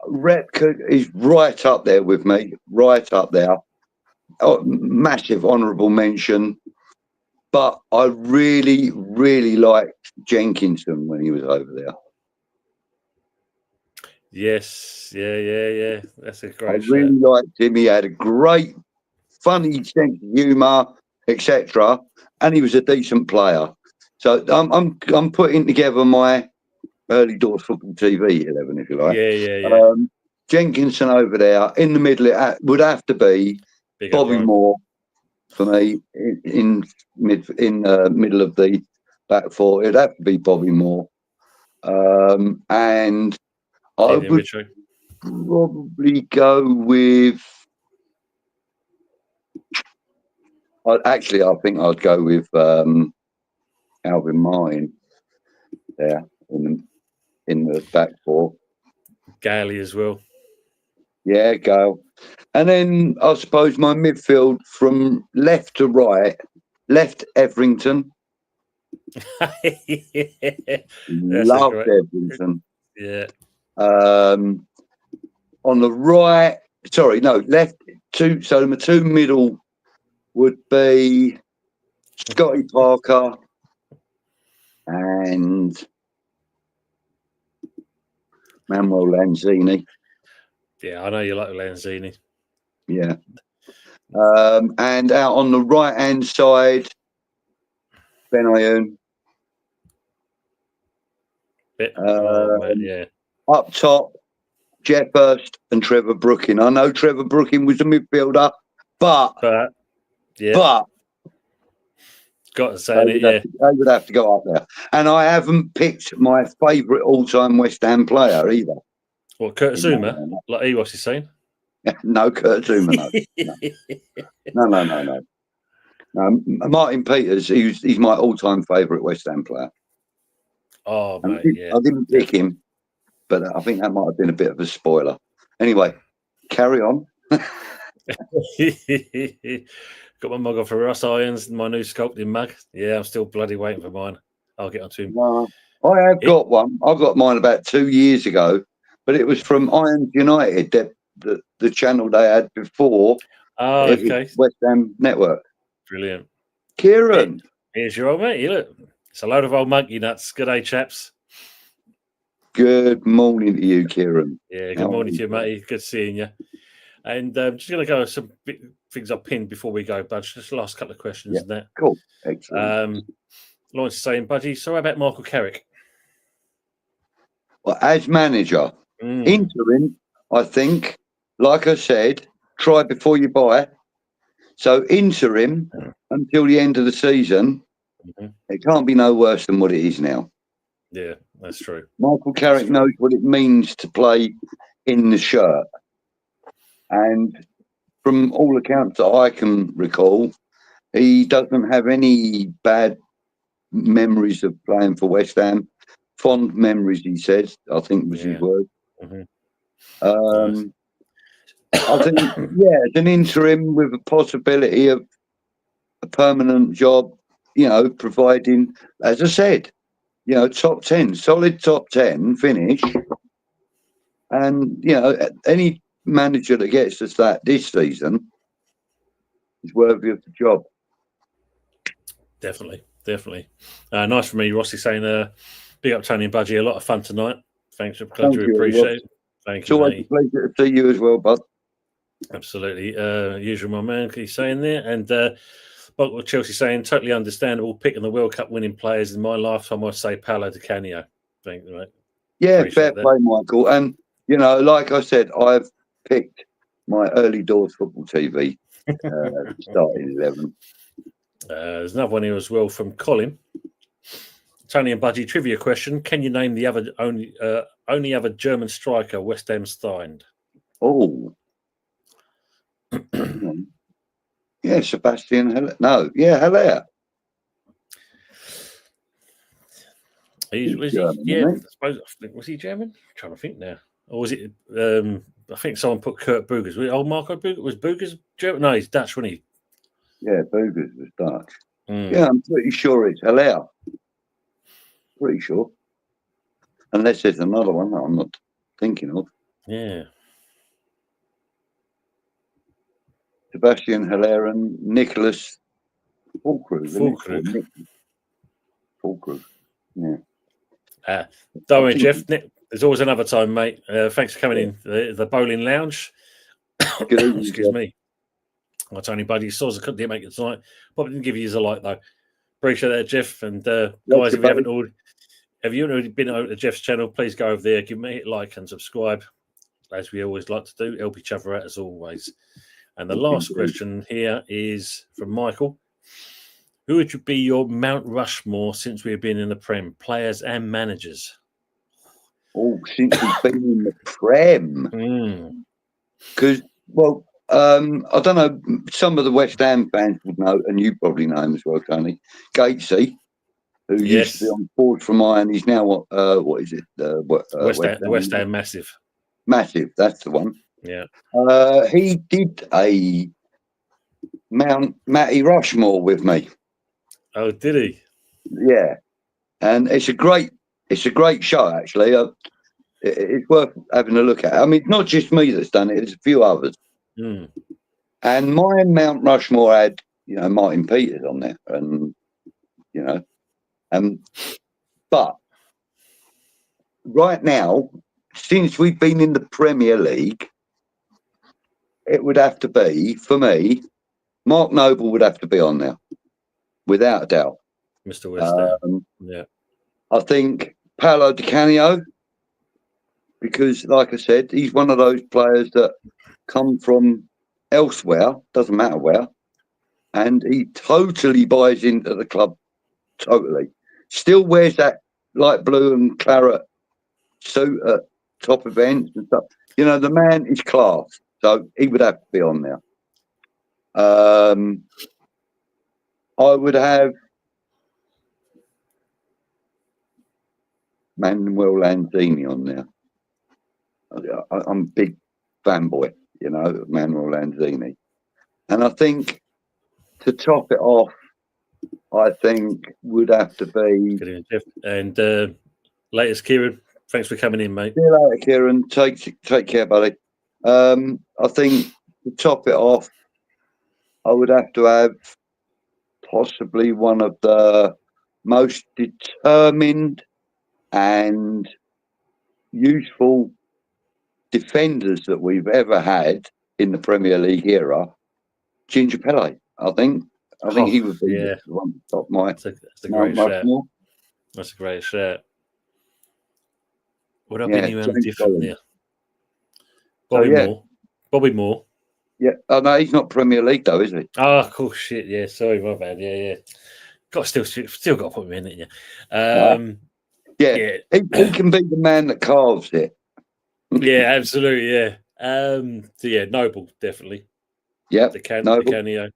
Repka is right up there with me, right up there. Oh, massive honourable mention. But I really, really liked Jenkinson when he was over there. Yes, yeah. That's a great I really liked him. He had a great, funny sense of humour, etc. And he was a decent player. So I'm putting together my early doors football TV 11, if you like. Yeah. Jenkinson over there in the middle. It would have to be Bobby Moore for me in middle of the back four. It'd have to be Bobby Moore, and I would probably go with. I think I'd go with Alvin Martin there in the back four. Gailey as well. Yeah, Gale. And then I suppose my midfield from left to right, left Everington. Loved Everington. Yeah. On the right, left two. So my two middle would be Scotty Parker and Manuel Lanzini. Yeah, I know you like Lanzini. Yeah. And out on the right-hand side, Benayoun. Yeah. Up top, Jeff Hurst and Trevor Brooking. I know Trevor Brooking was a midfielder, but got to say they would have to go up there. And I haven't picked my favourite all-time West Ham player either. What, Kurt Zouma? Like Ewos is saying? No, Kurt Zouma, no. No, Martin Peters, he's my all-time favourite West Ham player. Oh, mate, I didn't pick him, but I think that might have been a bit of a spoiler. Anyway, carry on. Got my mug off for Russ Irons, my new sculpting mug. Yeah, I'm still bloody waiting for mine. I'll get onto him. I have got one. I got mine about 2 years ago, but it was from Irons United, the channel they had before. Oh, okay. West Ham Network. Brilliant. Kieran. Here's your old mate. You look. It's a load of old monkey nuts. Good day, chaps. Good morning to you, Kieran. Yeah, good morning to you, mate. Good seeing you. And just going to go with some things I pinned before we go, Budge. Just the last couple of questions and that. Cool. Excellent. Lawrence is saying, Budgie, so how about Michael Carrick? Well, as manager, interim, I think, like I said, try before you buy. So interim until the end of the season, it can't be no worse than what it is now. Yeah, that's true. Michael Carrick knows what it means to play in the shirt. And from all accounts that I can recall, he doesn't have any bad memories of playing for West Ham. Fond memories, he says, I think was his word. Nice. I think, as an interim with a possibility of a permanent job, providing, as I said, top 10, solid top 10 finish. And, any manager that gets us that this season is worthy of the job. Definitely. Nice for me, Rossi, saying, big up Tony and Budgie, a lot of fun tonight. Thanks, glad you appreciate it. Thank you, mate. It's always a pleasure to see you as well, bud. Absolutely. Usual my man, he's saying there. And but Chelsea saying, totally understandable, picking the World Cup winning players in my lifetime, I'd say Paolo Di Canio. Thank you, mate. Yeah, fair play, Michael. And, like I said, I've picked my early doors football TV starting 11. There's another one here as well from Colin. Tony and Budgie, trivia question. Can you name the only other German striker West Ham signed? Oh. Yeah, Sebastian Haller. No, yeah, Haller. Was he German? I'm trying to think now. Or was it, I think someone put Kurt Boogers. Marco Boogers? Was Boogers German? No, he's Dutch, wasn't he? Yeah, Boogers was Dutch. Yeah, I'm pretty sure it's Haller. Pretty sure. Unless there's another one that I'm not thinking of. Yeah. Sebastian Haller and Nicholas Fulkrug. Yeah. Don't worry, Jeff. There's always another time, mate. Thanks for coming in. The Bowling Lounge. Excuse me. My Tony Budgie saws I couldn't make it tonight. Probably didn't give you a like though. Appreciate that, Jeff. And guys, if you haven't already been over to Jeff's channel, please go over there, give me a like and subscribe, as we always like to do. Help each other out as always. And the last question here is from Michael. Who would be your Mount Rushmore since we've been in the Prem, players and managers? Oh, since we've been in the Prem. Because, I don't know, some of the West Ham fans would know, and you probably know him as well, Tony. Gatesy, who used to be on board from mine, he's now what is it? West Ham Massive. Massive, that's the one. Yeah. He did a Matty Rushmore with me. Oh, did he? Yeah, and it's a great show actually. It's worth having a look at. I mean, it's not just me that's done it; there's a few others. And my Mount Rushmore had, Martin Peters on there, and but right now, since we've been in the Premier League, it would have to be, for me, Mark Noble would have to be on there, without a doubt. Mr. West Ham. Yeah. I think Paolo Di Canio, because, like I said, he's one of those players that come from elsewhere, doesn't matter where, and he totally buys into the club, totally. Still wears that light blue and claret suit at top events and stuff. The man is class. So he would have to be on there. I would have Manuel Lanzini on there. I'm a big fanboy, of Manuel Lanzini. And I think to top it off, I think would have to be. Good evening, Jeff. And latest, Kieran. Thanks for coming in, mate. See you later, Kieran. Take care, buddy. I think to top it off, I would have to have possibly one of the most determined and useful defenders that we've ever had in the Premier League era, Ginger Pele, I think. I think he would be yeah. the one top my. That's a great shout. Rushmore. That's a great shout. Would I Yeah, be anyone James different Collins. there? Bobby Moore. Bobby Moore. Yeah. Oh no, he's not Premier League though, is he? Oh, cool shit. Yeah, sorry, my bad. Yeah. Got still got to put him in it. Yeah. Yeah. He can be the man that carves it. Yeah, absolutely. Yeah. So yeah, Noble definitely. Yeah. Di Canio.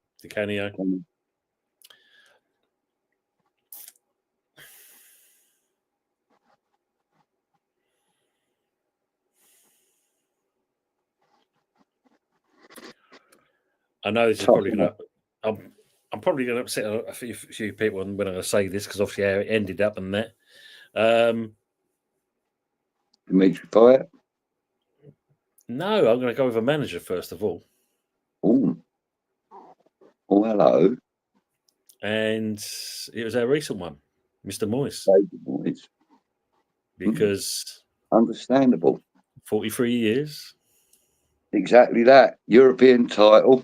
I know this is probably going to. I'm probably going to upset a few people when I'm going to say this because obviously how it ended up and that. Dimitri Payet? No, I'm going to go with a manager first of all. Oh, hello. And it was our recent one, Mr. Moyes. Moyes. Because understandable. 43 years. Exactly that. European title.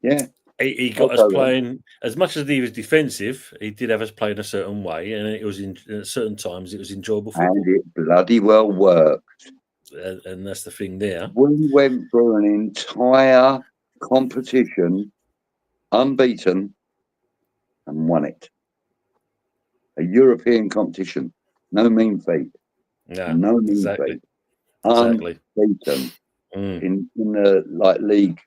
Yeah. He got us playing, as much as he was defensive, he did have us playing a certain way, and it was at certain times it was enjoyable football. And it bloody well worked. And that's the thing there. We went through an entire competition unbeaten and won it. A European competition. No mean feat. Yeah, no mean feat. Unbeaten in the league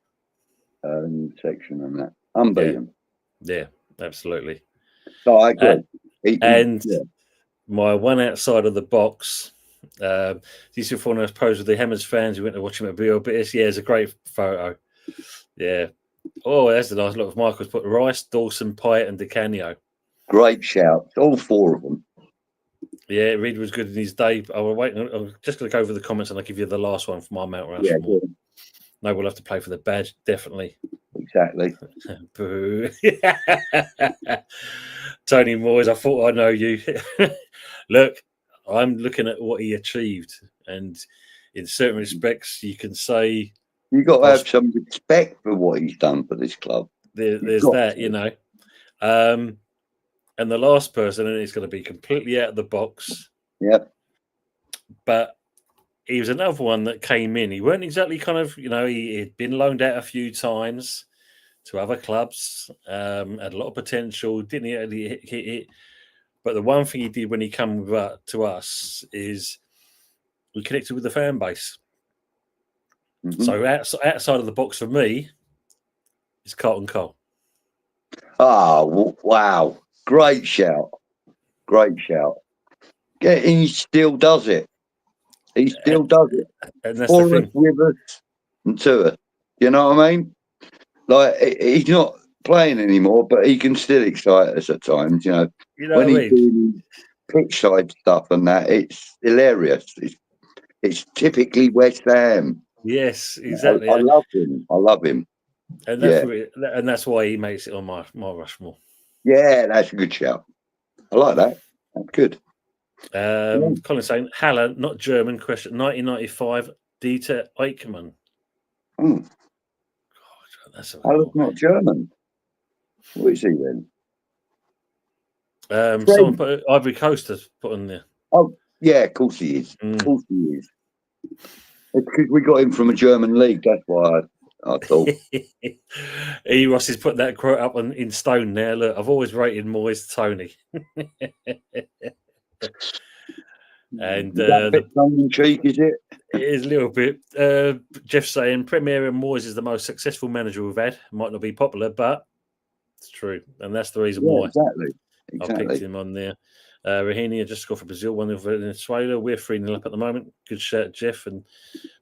section and that. Unbeaten. Yeah, absolutely. So I agree. My one outside of the box, this is one of those pros with the Hammers fans who went to watch him at BLBS. Yeah, it's a great photo. Yeah. Oh, that's a nice look of Michael's put Rice, Dawson, Pyatt, and Di Canio. Great shout. All four of them. Yeah, Reed was good in his day. I'm just going to go over the comments and I'll give you the last one from my Mount Rushmore. Yeah, no, we'll have to play for the badge, definitely. Exactly. Boo. Tony Moyes, I thought I know you. Look, I'm looking at what he achieved, and in certain respects, you can say you got to have some respect for what he's done for this club. There's that, you know. And the last person, and it's going to be completely out of the box. Yep. But he was another one that came in. He weren't exactly kind of, he had been loaned out a few times to other clubs, had a lot of potential, didn't hit it. But the one thing he did when he came to us is we connected with the fan base. Mm-hmm. So outside of the box for me is Carlton Cole. Oh, wow. Great shout. Yeah, he still does it. He still does it. And that's the thing. With us and to us. You know what I mean? Like, he's not playing anymore, but he can still excite us at times, when he's doing pitch side stuff and that, it's hilarious. It's typically West Ham. Yes, exactly. I love him. And that's why he makes it on my Rushmore. Yeah, that's a good shout. I like that. That's good. Colin saying, Haller, not German, question 1995, Dieter Eichmann. God, Haller's not German. What is he then? Someone put Ivory Coast has put on there. Oh, yeah, of course he is. Of course he is. It's because we got him from a German league. That's why I thought. Ross has put that quote up in stone there. Look, I've always rated Moyes Tony. And bit tongue in cheek, is it? It is a little bit. Jeff saying Premier and Moyes is the most successful manager we've had. Might not be popular, but it's true, and that's the reason why. Exactly. I picked him on there. Rahini just scored for Brazil, 1-0 Venezuela. We're 3-0 up at the moment. Good shout, Jeff. And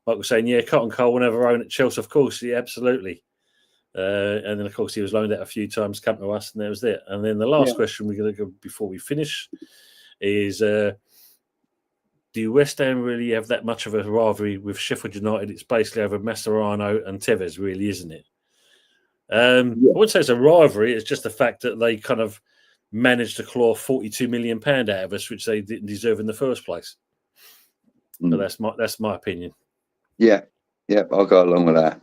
Michael saying, yeah, Carlton Cole will never own at Chelsea, of course. Yeah, absolutely. And then, of course, he was loaned out a few times, come to us, and that was it. And then the last question we're going to go before we finish is, do West Ham really have that much of a rivalry with Sheffield United? It's basically over Mascherano and Tevez, really, isn't it? I wouldn't say it's a rivalry. It's just the fact that they kind of managed to claw £42 million out of us, which they didn't deserve in the first place. But that's my opinion. Yeah, I'll go along with that.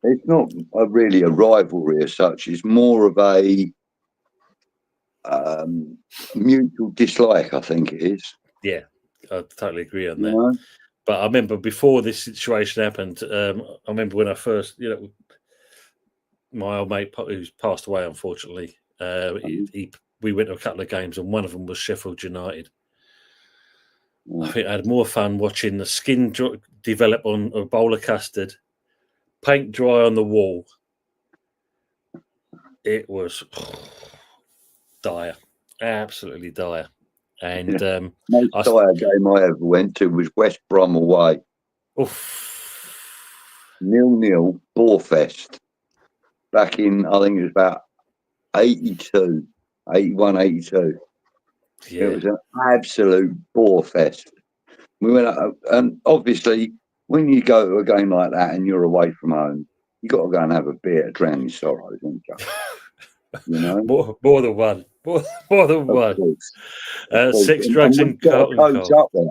It's not really a rivalry as such. It's more of a mutual dislike, I think it is. Yeah, I totally agree on that. know? But I remember before this situation happened, I remember when I first, my old mate who's passed away, unfortunately, we went to a couple of games and one of them was Sheffield United. I think I had more fun watching the skin develop on a bowl of custard, paint dry on the wall. It was dire, absolutely dire. And most dire game I ever went to was West Brom away. 0-0 Borefest. Back in, I think it was about 82, 81, 82. Yeah. It was an absolute Borefest. We went up, and obviously, when you go to a game like that and you're away from home, you got to go and have a beer to drown your sorrows, haven't you? You know, more than one, more than one. Six drugs and coach up there.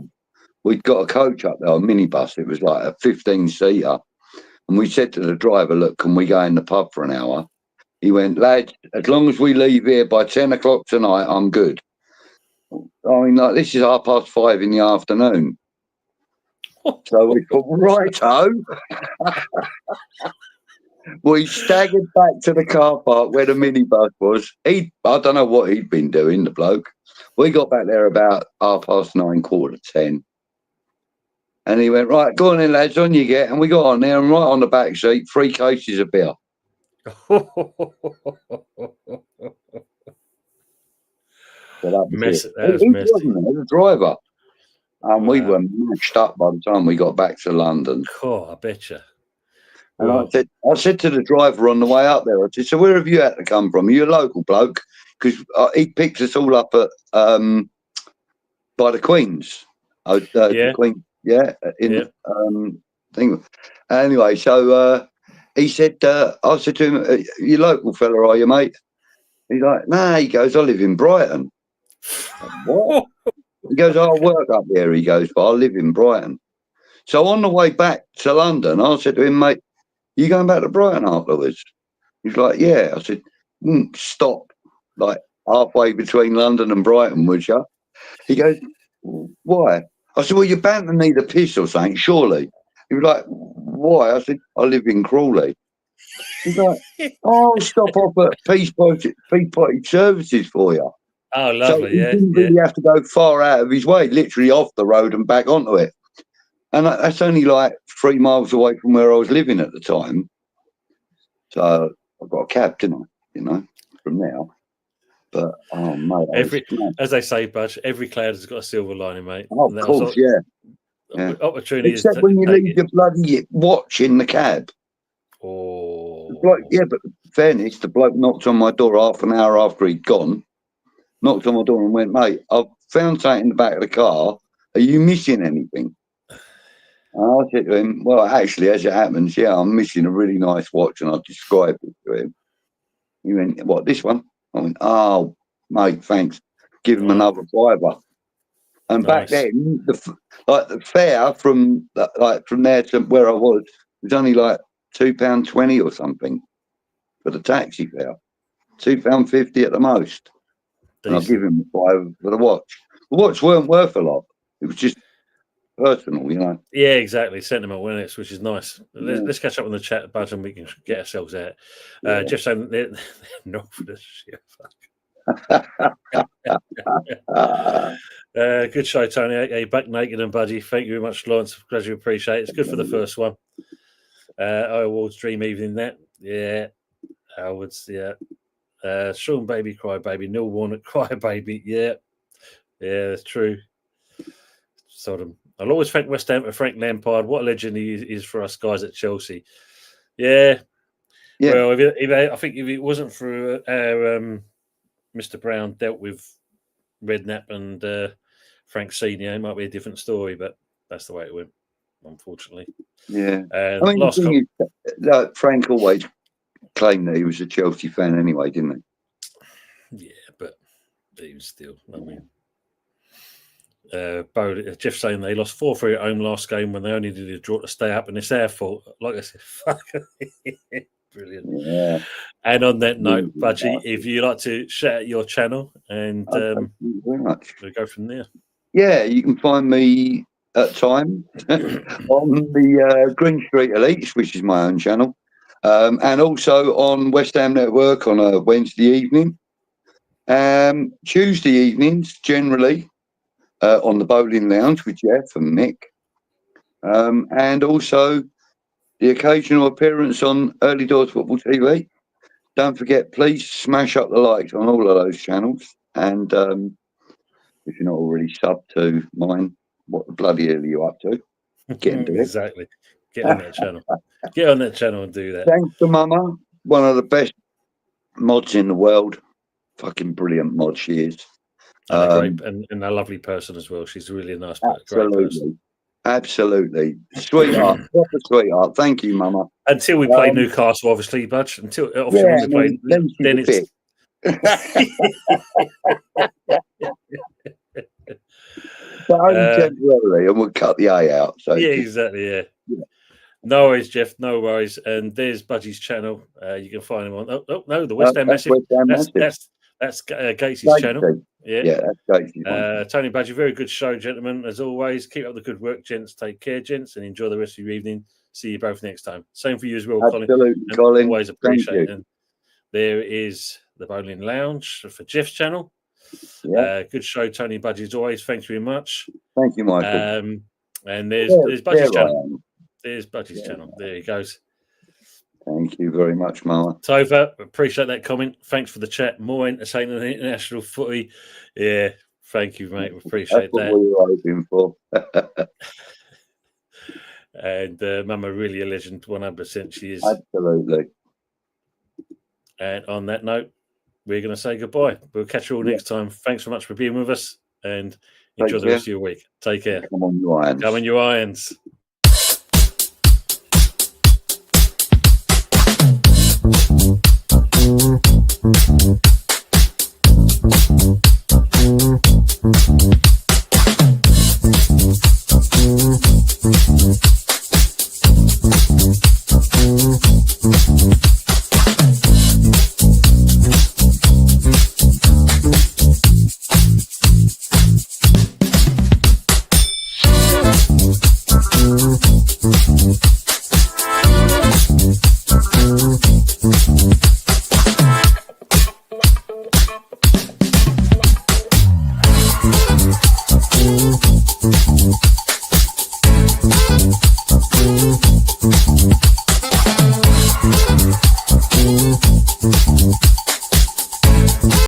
We'd got a coach up there, a minibus. It was like a 15-seater, and we said to the driver, "Look, can we go in the pub for an hour?" He went, "Lad, as long as we leave here by 10 o'clock tonight, I'm good." I mean, like, this is 5:30 in the afternoon. So we thought, righto. We staggered back to the car park where the minibus was. I don't know what he'd been doing, the bloke. We got back there about 9:30, 9:45. And he went, "Right, go on in, lads, on you get." And we got on there, and right on the back seat, 3 cases of beer. So that was it. He wasn't there, the driver. And we were mashed up by the time we got back to London. Oh, I bet you. And I said to the driver on the way up there, I said, "So where have you had to come from? Are you a local bloke?" Because he picked us all up at by the Queen's. The Queen, thing. Anyway, so he said, I said to him, "You local fella, are you, mate?" He's like, "Nah," he goes, "I live in Brighton." What? He goes, "I work up there," he goes, "but I live in Brighton." So on the way back to London, I said to him, "Mate, you going back to Brighton afterwards?" He's like, "Yeah." I said, "Stop, like halfway between London and Brighton, would you?" He goes, "Why?" I said, "Well, you're bound to need a piss or something, surely." He was like, "Why?" I said, "I live in Crawley." He's like, "Oh, stop off at Peace Pottage Services for you." Oh, lovely, so he didn't really have to go far out of his way, literally off the road and back onto it. And that's only like 3 miles away from where I was living at the time. So I got a cab, didn't I? From there. But, oh, mate. As they say, Budge, every cloud has got a silver lining, mate. Oh, of course, yeah. Opportunity except when you leave your bloody watch in the cab. Oh. But fairness, the bloke knocked on my door half an hour after he'd gone. Knocked on my door and went, "Mate, I've found something in the back of the car. Are you missing anything?" And I said to him, "Well, actually, as it happens, yeah, I'm missing a really nice watch," and I described it to him. He went, "What, this one?" I went, "Oh, mate, thanks. Give him another $5." And back then, the fare from there to where I was only like £2.20 or something for the taxi fare. £2.50 at the most. And I'll give him $5 for the watch. The watch weren't worth a lot. It was just personal, Yeah, exactly. Sentiment awareness, which is nice. Let's catch up on the chat, Budge, and we can get ourselves out. Jeff saying they're not for this shit. Good show, Tony. Hey, back naked and Budgie. Thank you very much, Lawrence. Glad you appreciate it. It's good for the first one. Awards Dream Evening. Howard's, Sean Baby, Cry Baby. Neil Warner, Cry Baby. Yeah, that's true. Sodom. I'll always thank West Ham for Frank Lampard. What a legend he is for us guys at Chelsea. Yeah. Well, I think if it wasn't for our Mr. Brown dealt with Redknapp and Frank Senior, it might be a different story, but that's the way it went, unfortunately. Yeah. Frank always claimed that he was a Chelsea fan anyway, didn't he? Yeah, but he was still, Jeff saying they lost 4-3 at home last game when they only needed a draw to stay up, and it's their fault. Like I said, brilliant. Yeah. And on that note, Budgie, if you like to shout out your channel, and Thank you very much. we'll go from there. Yeah, you can find me at time on the Green Street Elites, which is my own channel, and also on West Ham Network on a Wednesday evening. Tuesday evenings, generally, on the Bowling Lounge with Jeff and Mick. And also the occasional appearance on Early Doors Football TV. Don't forget, please smash up the likes on all of those channels. And if you're not already subbed to mine, what the bloody hell are you up to? Get into it. Exactly. Get on that channel. Get on that channel and do that. Thanks to Mama, one of the best mods in the world. Fucking brilliant mod she is. And a lovely person as well. She's really a nice, great person. Absolutely. Sweetheart. What a sweetheart. Thank you, Mama. Until we play Newcastle, obviously, Budge. Until obviously when we play, then it's. But only temporarily, and we'll cut the A out. So yeah, exactly. Yeah. No worries, Jeff. No worries. And there's Budgie's channel. You can find him on. Oh no, the West Ham Massive. That's Gates's channel. Yeah, that's Gates's. Tony Budgie, very good show, gentlemen. As always, keep up the good work, gents. Take care, gents, and enjoy the rest of your evening. See you both next time. Same for you as well, Absolutely, Colin. Always appreciate it. And there is the Bowling Lounge for Jeff's channel. Yeah. Good show, Tony Budgie, as always. Thanks very much. Thank you, Michael. And there's Budgie's channel. There's Budgie's channel. There he goes. Thank you very much, Mama. Tova, appreciate that comment. Thanks for the chat. More entertaining than international footy. Yeah, thank you, mate. We appreciate that. What we were hoping for. And Mama, really a legend, 100% she is. Absolutely. And on that note, we're going to say goodbye. We'll catch you all next time. Thanks so much for being with us, and enjoy the rest of your week. Take care. Come on, you irons. Come on, you irons.